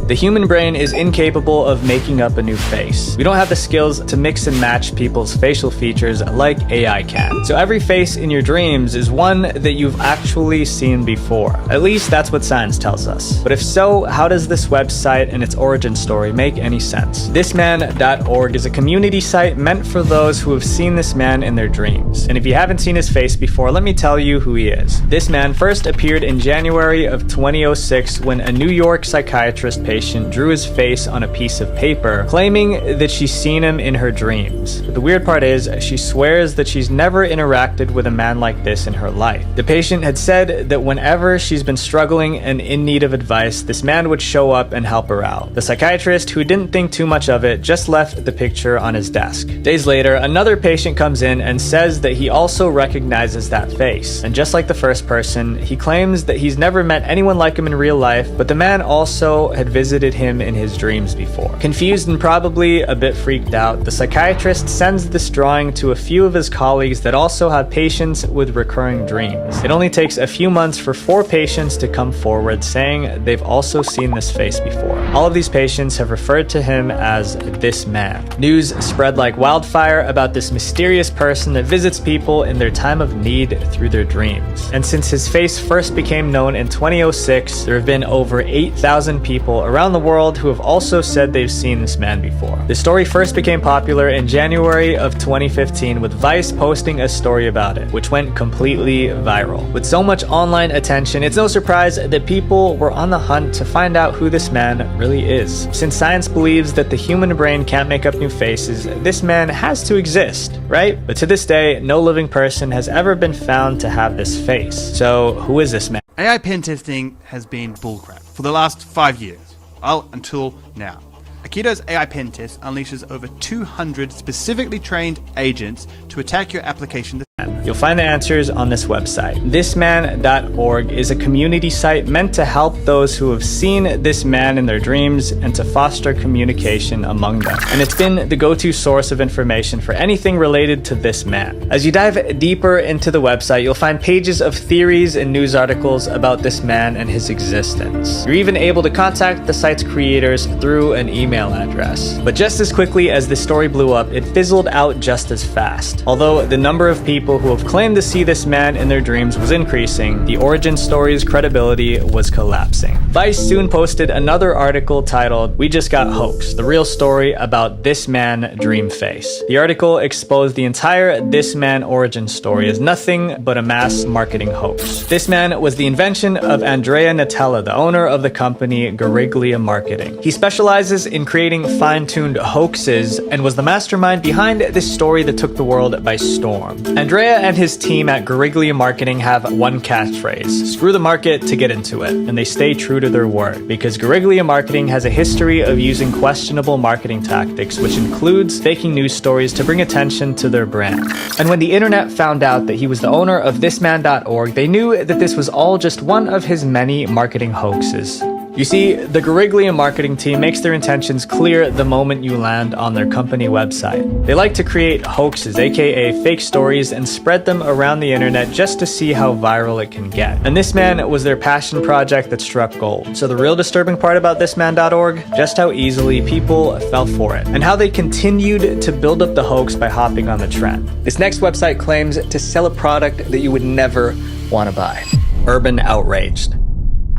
The human brain is incapable of making up a new face. We don't have the skills to mix and match people's facial features like AI can. So every face in your dreams is one that you've actually seen before. At least that's what science tells us. But if so, how does this website and its origin story make any sense? Thisman.org is a community site meant for those who have seen this man in their dreams. And if you haven't seen his face before, let me tell you who he is. This man first appeared in January of 2006 when a New York psychiatrist patient drew his face on a piece of paper, claiming that she's seen him in her dreams. But the weird part is, she swears that she's never interacted with a man like this in her life. The patient had said that whenever she's been struggling and in need of advice, this man would show up and help her out. The psychiatrist, who didn't think too much of it, just left the picture on his desk. Days later, another patient comes in and says that he also recognizes that face. And just like the first person, he claims that he's never met anyone like him in real life, but the man also had visited visited him in his dreams before. Confused and probably a bit freaked out, the psychiatrist sends this drawing to a few of his colleagues that also have patients with recurring dreams. It only takes a few months for 4 patients to come forward saying they've also seen this face before. All of these patients have referred to him as this man. News spread like wildfire about this mysterious person that visits people in their time of need through their dreams. And since his face first became known in 2006, there have been over 8,000 people around the world who have also said they've seen this man before. The story first became popular in January of 2015 with Vice posting a story about it, which went completely viral. With so much online attention, it's no surprise that people were on the hunt to find out who this man really is. Since science believes that the human brain can't make up new faces, this man has to exist, right? But to this day, no living person has ever been found to have this face. So who is this man? AI pen testing has been bullcrap for the last 5 years. Well, until now. Akito's AI pen test unleashes over 200 specifically trained agents to attack your application. You'll find the answers on this website. Thisman.org is a community site meant to help those who have seen this man in their dreams and to foster communication among them. And it's been the go-to source of information for anything related to this man. As you dive deeper into the website, you'll find pages of theories and news articles about this man and his existence. You're even able to contact the site's creators through an email address. But just as quickly as the story blew up, it fizzled out just as fast. Although the number of people who have claimed to see this man in their dreams was increasing, the origin story's credibility was collapsing. Vice soon posted another article titled, "We Just Got Hoaxed, the real story about this man dream face." The article exposed the entire This Man origin story as nothing but a mass marketing hoax. This man was the invention of Andrea Natella, the owner of the company Guerriglia Marketing. He specializes in creating fine-tuned hoaxes and was the mastermind behind this story that took the world by storm. Andrea and his team at Guerriglia Marketing have one catchphrase: screw the market to get into it. And they stay true to their word, because Guerriglia Marketing has a history of using questionable marketing tactics, which includes faking news stories to bring attention to their brand. And when the internet found out that he was the owner of thisman.org, they knew that this was all just one of his many marketing hoaxes. You see, the Guerriglia marketing team makes their intentions clear the moment you land on their company website. They like to create hoaxes, aka fake stories, and spread them around the internet just to see how viral it can get. And this man was their passion project that struck gold. So the real disturbing part about thisman.org, just how easily people fell for it, and how they continued to build up the hoax by hopping on the trend. This next website claims to sell a product that you would never want to buy. Urban Outraged.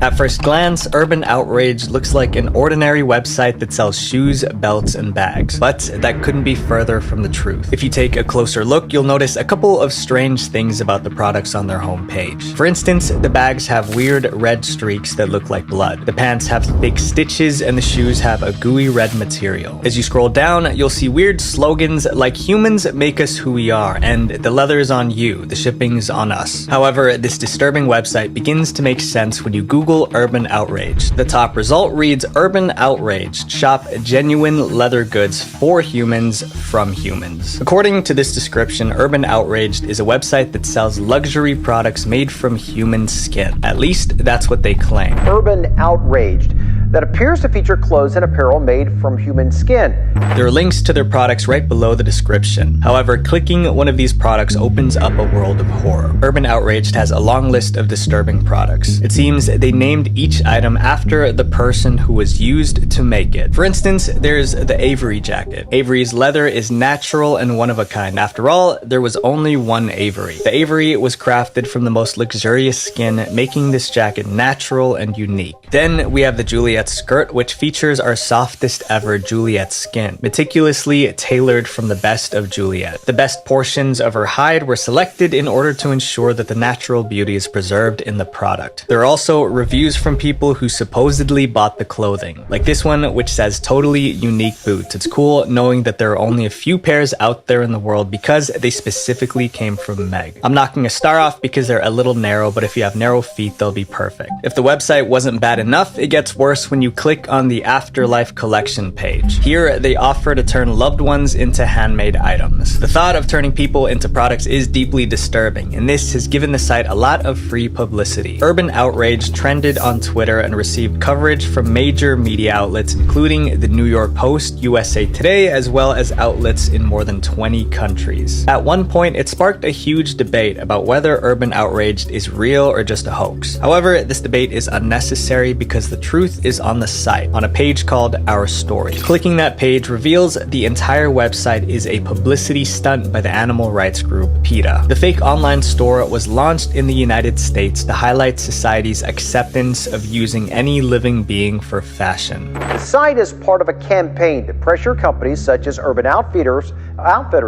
At first glance, Urban Outrage looks like an ordinary website that sells shoes, belts, and bags, but that couldn't be further from the truth. If you take a closer look, you'll notice a couple of strange things about the products on their homepage. For instance, the bags have weird red streaks that look like blood. The pants have thick stitches, and the shoes have a gooey red material. As you scroll down, you'll see weird slogans like "Humans make us who we are," and "The leather's on you, the shipping's on us." However, this disturbing website begins to make sense when you Google Urban Outrage. The top result reads, "Urban Outrage. Shop genuine leather goods for humans from humans." According to this description, Urban Outraged is a website that sells luxury products made from human skin. At least that's what they claim. Urban Outraged, that appears to feature clothes and apparel made from human skin. There are links to their products right below the description. However, clicking one of these products opens up a world of horror. Urban Outraged has a long list of disturbing products. It seems they named each item after the person who was used to make it. For instance, there's the Avery jacket. Avery's leather is natural and one of a kind. After all, there was only one Avery. The Avery was crafted from the most luxurious skin, making this jacket natural and unique. Then we have the Juliet skirt, which features our softest ever Juliet skin, meticulously tailored from the best of Juliet. The best portions of her hide were selected in order to ensure that the natural beauty is preserved in the product. There are also reviews from people who supposedly bought the clothing, like this one, which says "totally unique boots. It's cool knowing that there are only a few pairs out there in the world because they specifically came from Meg. I'm knocking a star off because they're a little narrow, but if you have narrow feet, they'll be perfect." If the website wasn't bad enough, it gets worse starts when you click on the Afterlife collection page. Here, they offer to turn loved ones into handmade items. The thought of turning people into products is deeply disturbing, and this has given the site a lot of free publicity. Urban outrage trended on Twitter and received coverage from major media outlets, including the New York Post, USA Today, as well as outlets in more than 20 countries. At one point, it sparked a huge debate about whether urban outrage is real or just a hoax. However, this debate is unnecessary because the truth is on the site, on a page called Our Story. Clicking that page reveals the entire website is a publicity stunt by the animal rights group PETA. The fake online store was launched in the United States to highlight society's acceptance of using any living being for fashion. The site is part of a campaign to pressure companies such as Urban Outfitters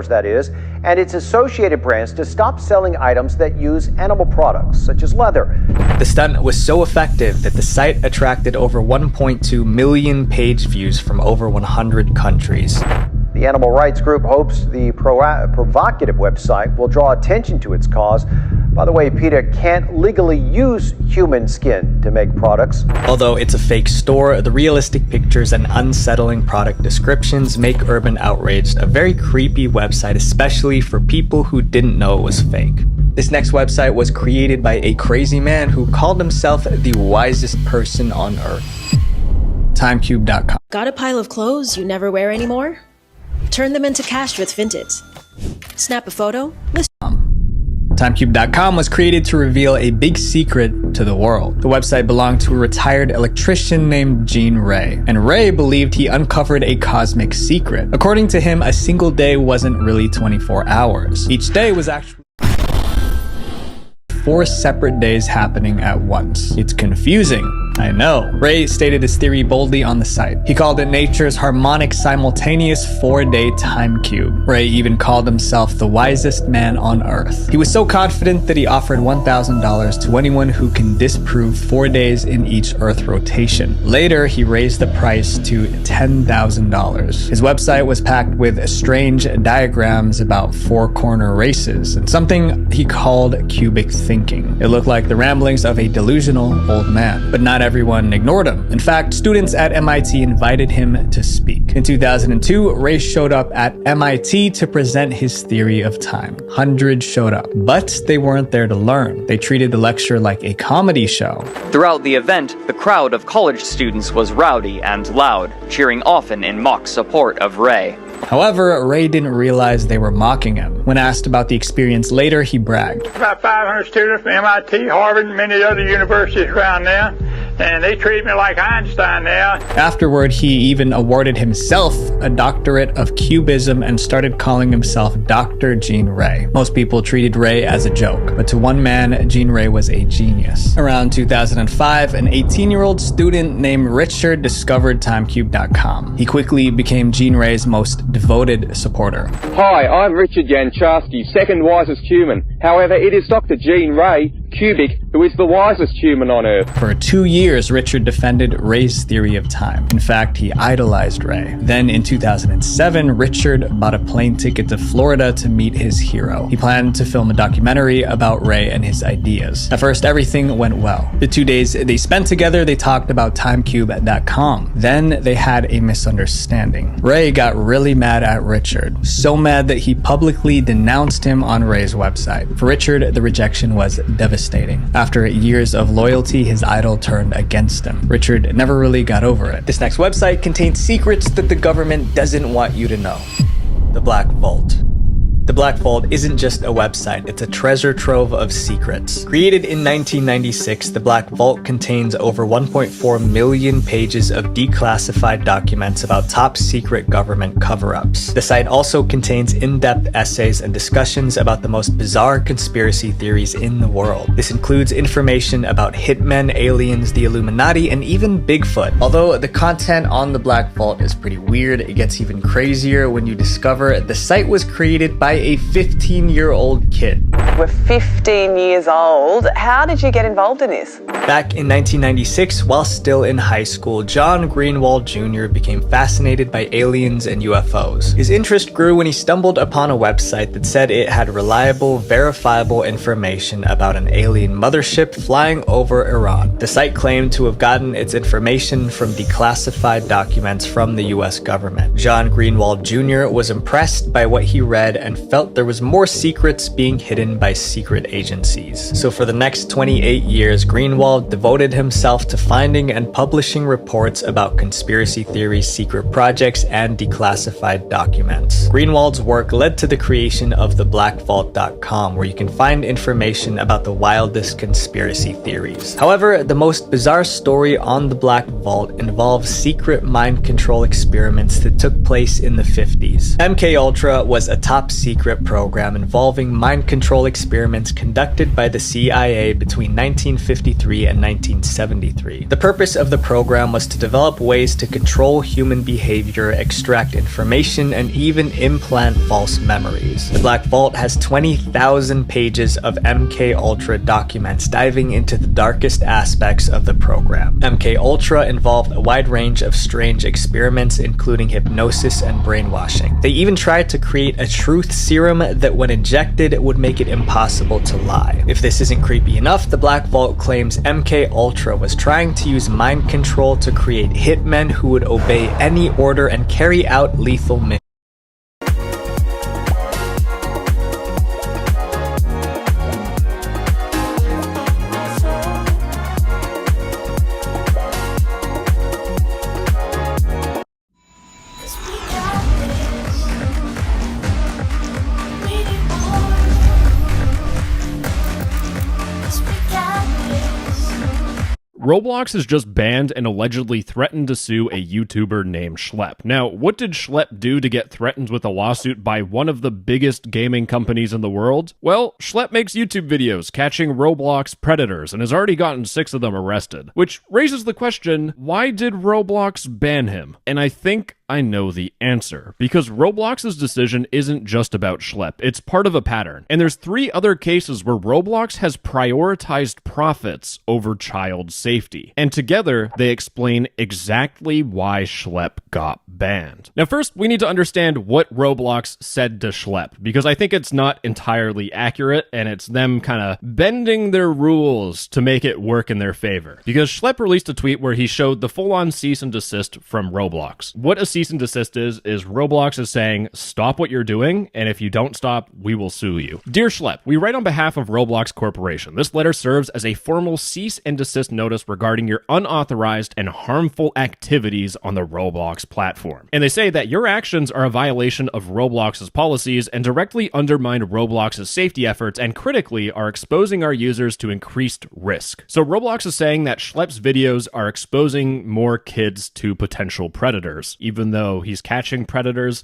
that is, and its associated brands to stop selling items that use animal products, such as leather. The stunt was so effective that the site attracted over 1.2 million page views from over 100 countries. The animal rights group hopes the provocative website will draw attention to its cause. By the way, PETA can't legally use human skin to make products. Although it's a fake store, the realistic pictures and unsettling product descriptions make Urban Outraged a very creepy website, especially for people who didn't know it was fake. This next website was created by a crazy man who called himself the wisest person on earth. Timecube.com. Got a pile of clothes you never wear anymore? Turn them into cash with Vinted. Snap a photo, list. Timecube.com was created to reveal a big secret to the world. The website belonged to a retired electrician named Gene Ray, and Ray believed he uncovered a cosmic secret. According to him, a single day wasn't really 24 hours. Each day was actually 4 separate days happening at once. It's confusing, I know. Ray stated his theory boldly on the site. He called it nature's harmonic simultaneous 4-day time cube. Ray even called himself the wisest man on earth. He was so confident that he offered $1,000 to anyone who can disprove 4 days in each Earth rotation. Later, he raised the price to $10,000. His website was packed with strange diagrams about 4-corner races and something he called cubic thinking. It looked like the ramblings of a delusional old man, but not everyone ignored him. In fact, students at MIT invited him to speak. In 2002, Ray showed up at MIT to present his theory of time. Hundreds showed up, but they weren't there to learn. They treated the lecture like a comedy show. Throughout the event, the crowd of college students was rowdy and loud, cheering often in mock support of Ray. However, Ray didn't realize they were mocking him. When asked about the experience later, he bragged. About 500 students from MIT, Harvard, and many other universities around now, and they treat me like Einstein now. Afterward, he even awarded himself a doctorate of cubism and started calling himself Dr. Gene Ray. Most people treated Ray as a joke, but to one man, Gene Ray was a genius. Around 2005, an 18-year-old student named Richard discovered Timecube.com. He quickly became Gene Ray's most devoted supporter. Hi, I'm Richard Yancharsky, second wisest human. However, it is Dr. Gene Ray, Cubic, who is the wisest human on Earth. For 2 years, Richard defended Ray's theory of time. In fact, he idolized Ray. Then in 2007, Richard bought a plane ticket to Florida to meet his hero. He planned to film a documentary about Ray and his ideas. At first, everything went well. The 2 days they spent together, they talked about Timecube.com. Then they had a misunderstanding. Ray got really mad at Richard. So mad that he publicly denounced him on Ray's website. For Richard, the rejection was devastating. After years of loyalty, his idol turned against him. Richard never really got over it. This next website contains secrets that the government doesn't want you to know. The Black Vault. The Black Vault isn't just a website, it's a treasure trove of secrets. Created in 1996, the Black Vault contains over 1.4 million pages of declassified documents about top secret government cover-ups. The site also contains in-depth essays and discussions about the most bizarre conspiracy theories in the world. This includes information about hitmen, aliens, the Illuminati, and even Bigfoot. Although the content on the Black Vault is pretty weird, it gets even crazier when you discover the site was created by a 15-year-old kid. We're 15 years old. How did you get involved in this? Back in 1996, while still in high school, John Greenwald Jr. became fascinated by aliens and UFOs. His interest grew when he stumbled upon a website that said it had reliable, verifiable information about an alien mothership flying over Iran. The site claimed to have gotten its information from declassified documents from the US government. John Greenwald Jr. was impressed by what he read and felt there was more secrets being hidden by secret agencies. So for the next 28 years, Greenwald devoted himself to finding and publishing reports about conspiracy theories, secret projects, and declassified documents. Greenwald's work led to the creation of the blackvault.com, where you can find information about the wildest conspiracy theories. However, the most bizarre story on the Black Vault involves secret mind control experiments that took place in the 50s. MKUltra was a top secret program involving mind control experiments conducted by the CIA between 1953 and 1973. The purpose of the program was to develop ways to control human behavior, extract information, and even implant false memories. The Black Vault has 20,000 pages of MKUltra documents diving into the darkest aspects of the program. MKUltra involved a wide range of strange experiments, including hypnosis and brainwashing. They even tried to create a truth serum that, when injected, would make it impossible to lie. If this isn't creepy enough, the Black Vault claims MKUltra was trying to use mind control to create hitmen who would obey any order and carry out lethal missions. Roblox has just banned and allegedly threatened to sue a YouTuber named Schlepp. Now, what did Schlepp do to get threatened with a lawsuit by one of the biggest gaming companies in the world? Well, Schlepp makes YouTube videos catching Roblox predators and has already gotten 6 of them arrested. Which raises the question, why did Roblox ban him? And I think I know the answer, because Roblox's decision isn't just about Schlepp, it's part of a pattern. And there's 3 other cases where Roblox has prioritized profits over child safety. And together, they explain exactly why Schlepp got banned. Now first, we need to understand what Roblox said to Schlepp, because I think it's not entirely accurate, and it's them kind of bending their rules to make it work in their favor. Because Schlepp released a tweet where he showed the full-on cease and desist from Roblox. What a cease and desist is Roblox is saying, stop what you're doing, and if you don't stop, we will sue you. Dear Schlepp, we write on behalf of Roblox Corporation. This letter serves as a formal cease and desist notice regarding your unauthorized and harmful activities on the Roblox platform. And they say that your actions are a violation of Roblox's policies and directly undermine Roblox's safety efforts and critically are exposing our users to increased risk. So Roblox is saying that Schlepp's videos are exposing more kids to potential predators, even though he's catching predators.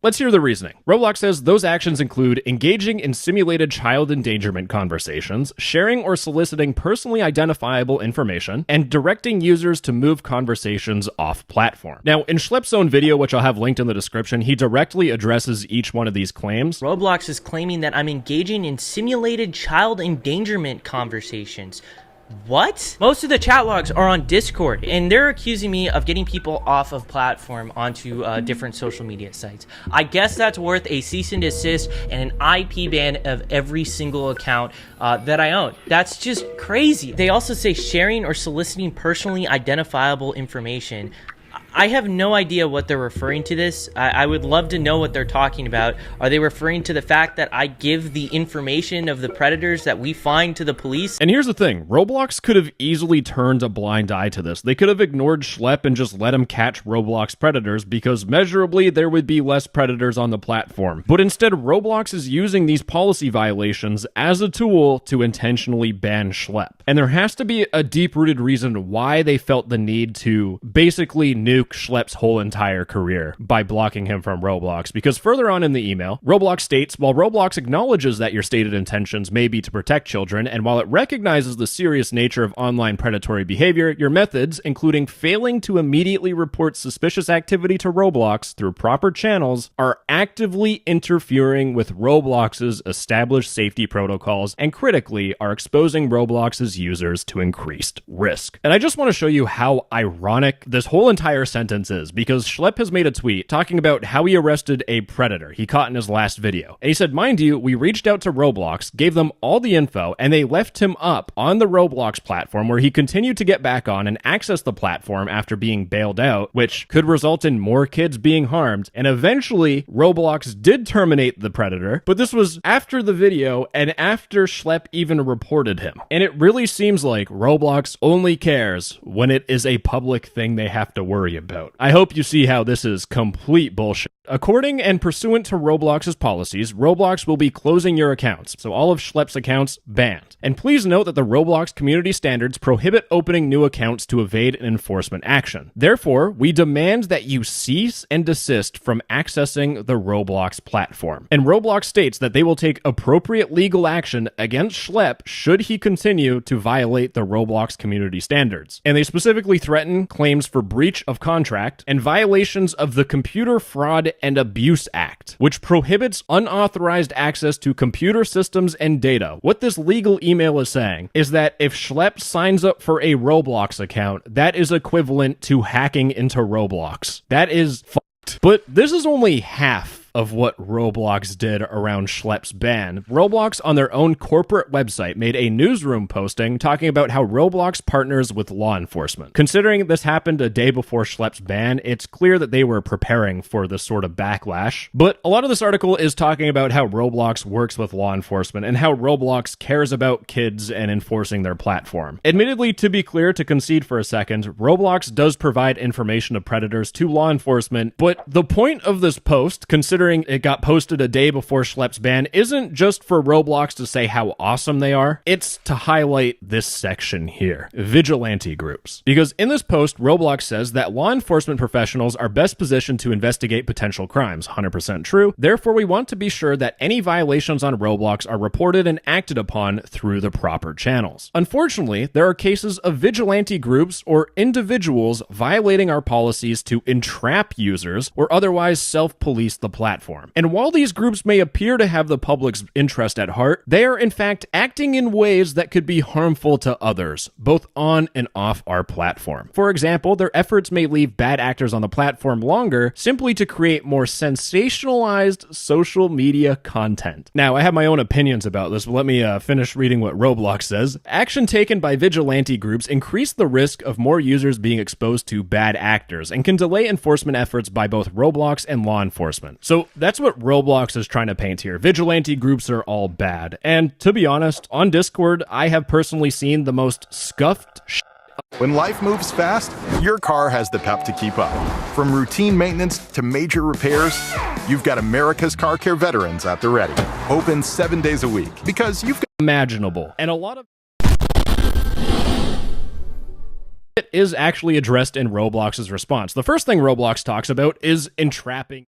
Let's hear the reasoning. Roblox says those actions include engaging in simulated child endangerment conversations, sharing or soliciting personally identifiable information, and directing users to move conversations off-platform. Now, in Schlepp's own video, which I'll have linked in the description, he directly addresses each one of these claims. Roblox is claiming that I'm engaging in simulated child endangerment conversations. What? Most of the chat logs are on Discord, and they're accusing me of getting people off of platform onto different social media sites. I guess that's worth a cease and desist and an IP ban of every single account that I own. That's just crazy. They also say sharing or soliciting personally identifiable information. I have no idea what they're referring to this. I would love to know what they're talking about. Are they referring to the fact that I give the information of the predators that we find to the police? And here's the thing, Roblox could have easily turned a blind eye to this. They could have ignored Schlepp and just let him catch Roblox predators because measurably there would be less predators on the platform. But instead, Roblox is using these policy violations as a tool to intentionally ban Schlepp. And there has to be a deep-rooted reason why they felt the need to basically nuke nuke Schlepp's whole entire career by blocking him from Roblox, because further on in the email, Roblox states, while Roblox acknowledges that your stated intentions may be to protect children, and while it recognizes the serious nature of online predatory behavior, your methods, including failing to immediately report suspicious activity to Roblox through proper channels, are actively interfering with Roblox's established safety protocols and critically are exposing Roblox's users to increased risk. And I just want to show you how ironic this whole entire sentence is, because Schlepp has made a tweet talking about how he arrested a predator he caught in his last video. And he said, mind you, we reached out to Roblox, gave them all the info, and they left him up on the Roblox platform where he continued to get back on and access the platform after being bailed out, which could result in more kids being harmed. And eventually, Roblox did terminate the predator, but this was after the video and after Schlepp even reported him. And it really seems like Roblox only cares when it is a public thing they have to worry about. I hope you see how this is complete bullshit. According and pursuant to Roblox's policies, Roblox will be closing your accounts, so all of Schlepp's accounts banned. And please note that the Roblox community standards prohibit opening new accounts to evade an enforcement action. Therefore, we demand that you cease and desist from accessing the Roblox platform. And Roblox states that they will take appropriate legal action against Schlepp should he continue to violate the Roblox community standards. And they specifically threaten claims for breach of contract and violations of the Computer Fraud and Abuse Act, which prohibits unauthorized access to computer systems and data. What this legal email is saying is that if Schlepp signs up for a Roblox account, that is equivalent to hacking into Roblox. That is fucked. But this is only half of what Roblox did around Schlepp's ban. Roblox on their own corporate website made a newsroom posting talking about how Roblox partners with law enforcement. Considering this happened a day before Schlepp's ban, it's clear that they were preparing for this sort of backlash. But a lot of this article is talking about how Roblox works with law enforcement and how Roblox cares about kids and enforcing their platform. Admittedly, to be clear, to concede for a second, Roblox does provide information of predators to law enforcement, but the point of this post, considering it got posted a day before Schlepp's ban, isn't just for Roblox to say how awesome they are, it's to highlight this section here, vigilante groups. Because in this post, Roblox says that law enforcement professionals are best positioned to investigate potential crimes, 100% true. Therefore, we want to be sure that any violations on Roblox are reported and acted upon through the proper channels. Unfortunately, there are cases of vigilante groups or individuals violating our policies to entrap users or otherwise self-police the platform. And while these groups may appear to have the public's interest at heart, they are in fact acting in ways that could be harmful to others, both on and off our platform. For example, their efforts may leave bad actors on the platform longer simply to create more sensationalized social media content. Now, I have my own opinions about this, but let me finish reading what Roblox says. Action taken by vigilante groups increase the risk of more users being exposed to bad actors and can delay enforcement efforts by both Roblox and law enforcement. So that's what Roblox is trying to paint here. Vigilante groups are all bad. And to be honest, on Discord, I have personally seen the most scuffed When life moves fast, your car has the pep to keep up. From routine maintenance to major repairs, you've got America's car care veterans at the ready. Open 7 days a week because you've got imaginable. And a lot of it is actually addressed in Roblox's response. The first thing Roblox talks about is entrapping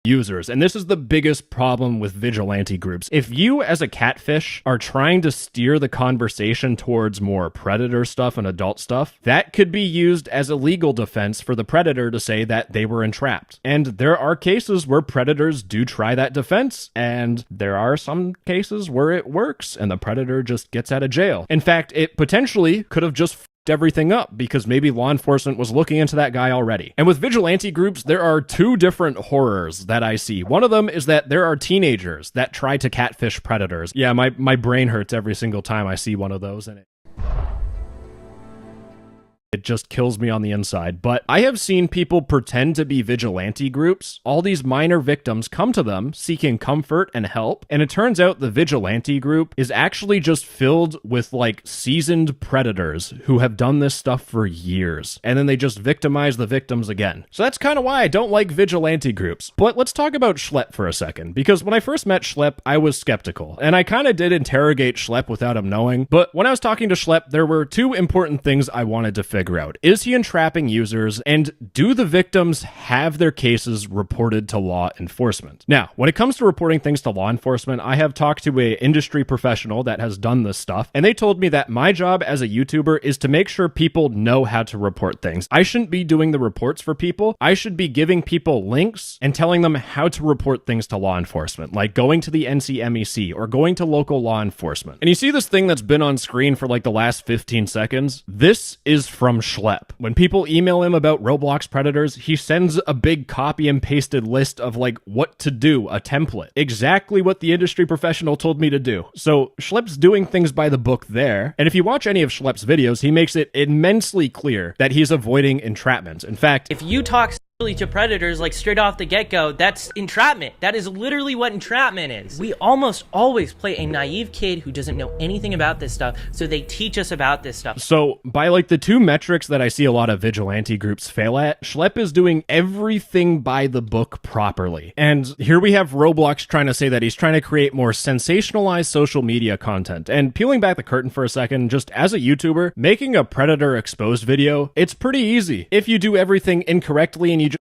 users. And this is the biggest problem with vigilante groups. If you as a catfish are trying to steer the conversation towards more predator stuff and adult stuff, that could be used as a legal defense for the predator to say that they were entrapped. And there are cases where predators do try that defense, and there are some cases where it works and the predator just gets out of jail. In fact, it potentially could have just everything up because maybe law enforcement was looking into that guy already. And with vigilante groups, there are two different horrors that I see. One of them is that there are teenagers that try to catfish predators. Yeah, my brain hurts every single time I see one of those, and it It just kills me on the inside. But I have seen people pretend to be vigilante groups. All these minor victims come to them seeking comfort and help. And it turns out the vigilante group is actually just filled with like seasoned predators who have done this stuff for years. And then they just victimize the victims again. So that's kind of why I don't like vigilante groups. But let's talk about Schlepp for a second. Because when I first met Schlepp, I was skeptical. And I kind of did interrogate Schlepp without him knowing. But when I was talking to Schlepp, there were two important things I wanted to figure out. Is he entrapping users, and do the victims have their cases reported to law enforcement? Now, when it comes to reporting things to law enforcement, I have talked to an industry professional that has done this stuff, and they told me that my job as a YouTuber is to make sure people know how to report things. I shouldn't be doing the reports for people. I should be giving people links and telling them how to report things to law enforcement, like going to the NCMEC or going to local law enforcement. And you see this thing that's been on screen for like the last 15 seconds? This is from Schlepp. When people email him about Roblox predators, he sends a big copy and pasted list of like what to do, a template. Exactly what the industry professional told me to do. So Schlepp's doing things by the book there. And if you watch any of Schlepp's videos, he makes it immensely clear that he's avoiding entrapment. In fact, if you talk to predators like straight off the get-go, that's entrapment. That is literally what entrapment is. We almost always play a naive kid who doesn't know anything about this stuff, so they teach us about this stuff. So by like the two metrics that I see a lot of vigilante groups fail at, Schlepp is doing everything by the book properly. And here we have Roblox trying to say that he's trying to create more sensationalized social media content. And peeling back the curtain for a second, just as a YouTuber, making a predator exposed video, it's pretty easy. If you do everything incorrectly and you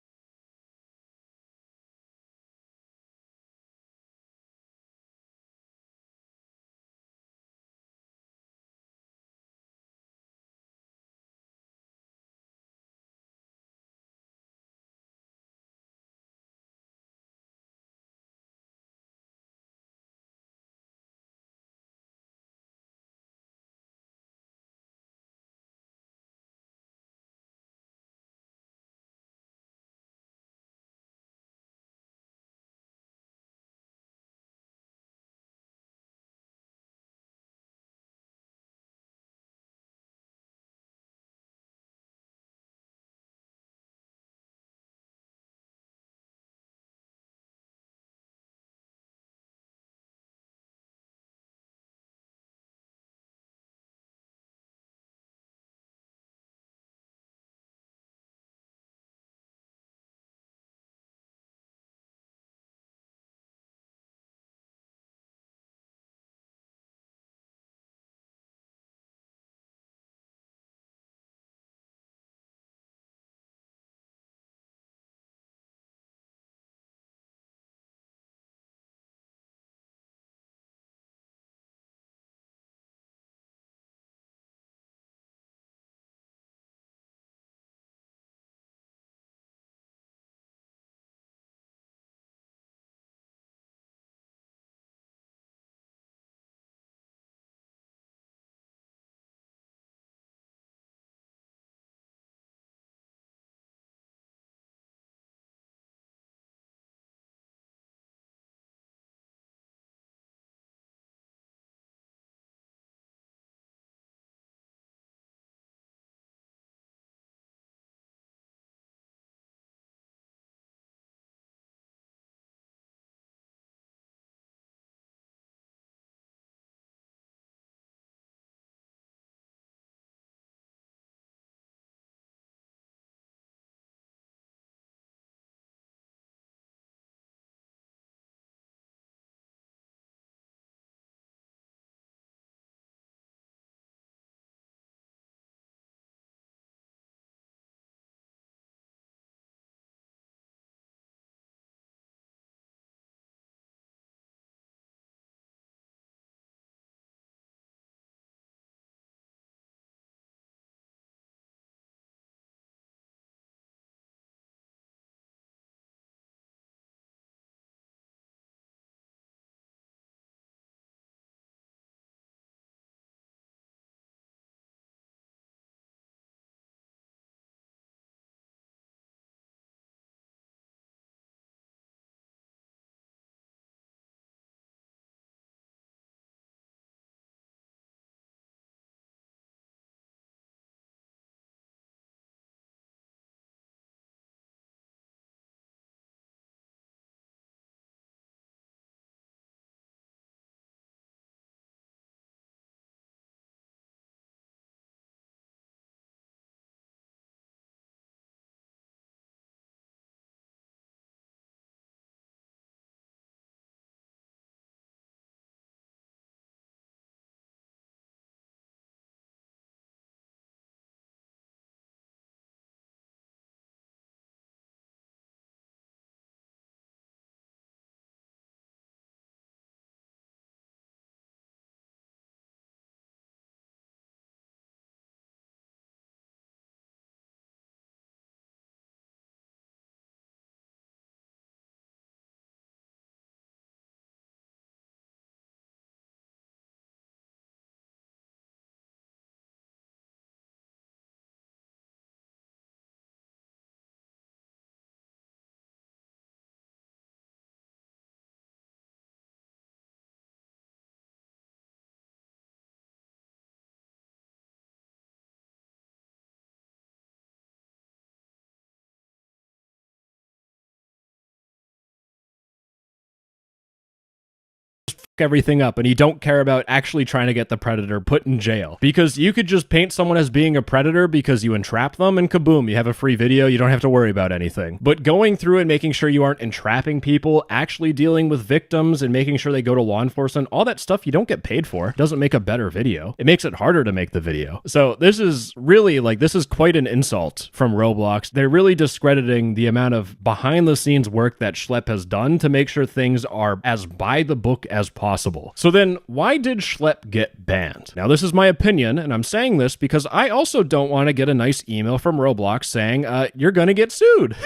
everything up and you don't care about actually trying to get the predator put in jail. Because you could just paint someone as being a predator because you entrap them and kaboom, you have a free video, you don't have to worry about anything. But going through and making sure you aren't entrapping people, actually dealing with victims and making sure they go to law enforcement, all that stuff you don't get paid for, doesn't make a better video. It makes it harder to make the video. So this is really this is quite an insult from Roblox. They're really discrediting the amount of behind the scenes work that Schlepp has done to make sure things are as by the book as possible. So then why did Schlepp get banned? Now this is my opinion, and I'm saying this because I also don't want to get a nice email from Roblox saying, you're gonna get sued.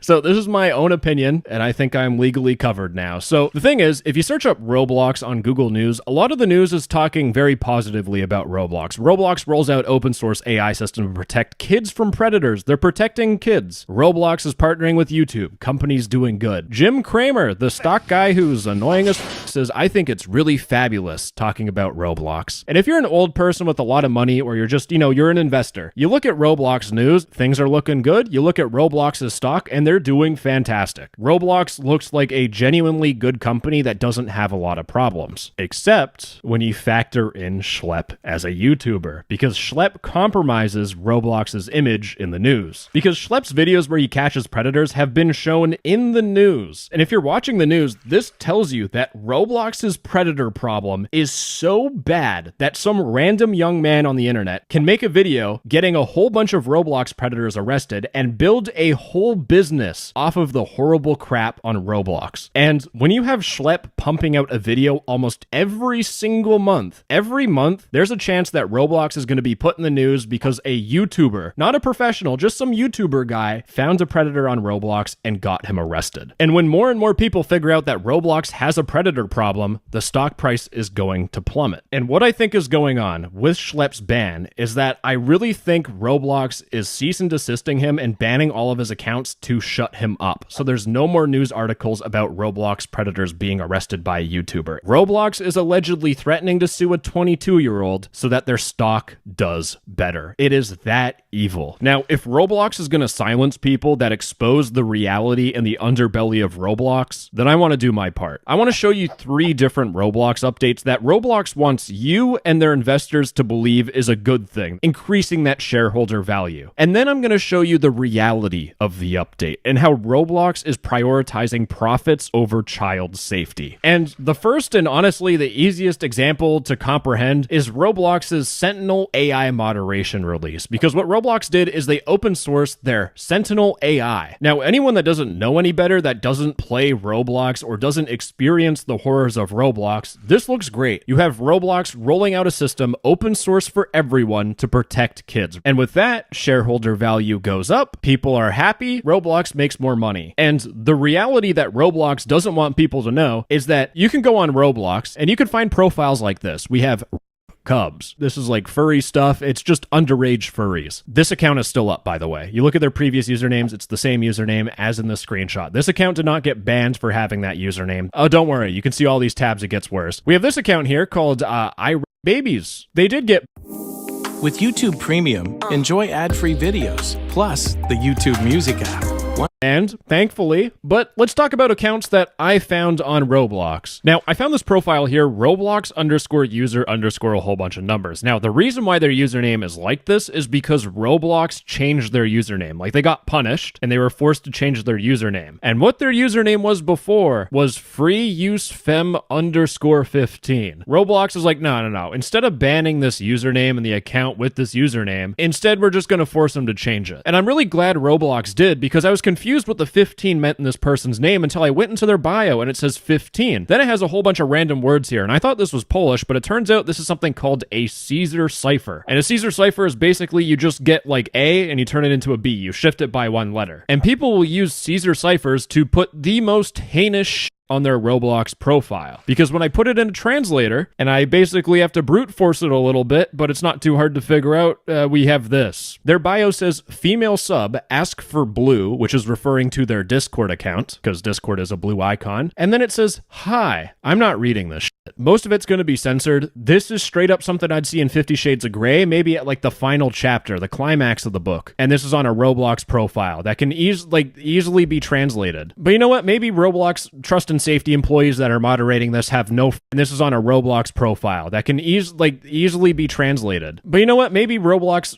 So this is my own opinion, and I think I'm legally covered now. So the thing is, if you search up Roblox on Google News, a lot of the news is talking very positively about Roblox. Roblox rolls out open source AI system to protect kids from predators. They're protecting kids. Roblox is partnering with YouTube. Companies doing good. Jim Cramer, the stock guy who's annoying us, says, I think it's really fabulous talking about Roblox. And if you're an old person with a lot of money, or you're just, you're an investor, you look at Roblox news, things are looking good. You look at Roblox's stock and they're doing fantastic. Roblox looks like a genuinely good company that doesn't have a lot of problems. Except when you factor in Schlepp as a YouTuber, because Schlepp compromises Roblox's image in the news. Because Schlepp's videos where he catches predators have been shown in the news. And if you're watching the news, this tells you that Roblox's predator problem is so bad that some random young man on the internet can make a video getting a whole bunch of Roblox predators arrested and build a whole business off of the horrible crap on Roblox. And when you have Schlepp pumping out a video almost every single month, there's a chance that Roblox is going to be put in the news because a YouTuber, not a professional, just some YouTuber guy, found a predator on Roblox and got him arrested. And when more and more people figure out that Roblox has a predator problem, the stock price is going to plummet. And what I think is going on with Schlepp's ban is that I really think Roblox is cease and desisting him and banning all of his accounts to shut him up. So there's no more news articles about Roblox predators being arrested by a YouTuber. Roblox is allegedly threatening to sue a 22-year-old so that their stock does better. It is that evil. Now, if Roblox is going to silence people that expose the reality and the underbelly of Roblox, then I want to do my part. I want to show you 3 different Roblox updates that Roblox wants you and their investors to believe is a good thing, increasing that shareholder value. And then I'm going to show you the reality of the update and how Roblox is prioritizing profits over child safety. And the first and honestly the easiest example to comprehend is Roblox's Sentinel AI moderation release, because what Roblox did is they open sourced their Sentinel AI. Now, anyone that doesn't know any better, that doesn't play Roblox or doesn't experience the horrors of Roblox, this looks great. You have Roblox rolling out a system open source for everyone to protect kids. And with that, shareholder value goes up, people are happy, Roblox makes more money. And the reality that Roblox doesn't want people to know is that you can go on Roblox and you can find profiles like this. We have Cubs. This is like furry stuff. It's just underage furries. This account is still up, by the way. You look at their previous usernames, it's the same username as in the screenshot. This account did not get banned for having that username. Oh, don't worry. You can see all these tabs. It gets worse. We have this account here called Babies. They did get... With YouTube Premium, enjoy ad-free videos, plus the YouTube Music app. And thankfully, but let's talk about accounts that I found on Roblox. Now, I found this profile here, Roblox_user_ a whole bunch of numbers. Now, the reason why their username is like this is because Roblox changed their username. Like, they got punished and they were forced to change their username. And what their username was before was freeusefem_15. Roblox is like, no. Instead of banning this username and the account with this username, instead we're just going to force them to change it. And I'm really glad Roblox did, because I was confused what the 15 meant in this person's name until I went into their bio and it says 15. Then it has a whole bunch of random words here, and I thought this was Polish, but it turns out this is something called a Caesar cipher. And a Caesar cipher is basically you just get like A and you turn it into a B. You shift it by one letter. And people will use Caesar ciphers to put the most heinous on their Roblox profile. Because when I put it in a translator, and I basically have to brute force it a little bit, but it's not too hard to figure out, we have this. Their bio says, female sub, ask for blue, which is referring to their Discord account, because Discord is a blue icon. And then it says, hi. I'm not reading this shit. Most of it's going to be censored. This is straight up something I'd see in 50 Shades of Grey, maybe at like the final chapter, the climax of the book. And this is on a Roblox profile that can easily be translated. But you know what? Maybe Roblox trust and safety employees that are moderating this have no, and this is on a Roblox profile that can easily be translated. But you know what? Maybe Roblox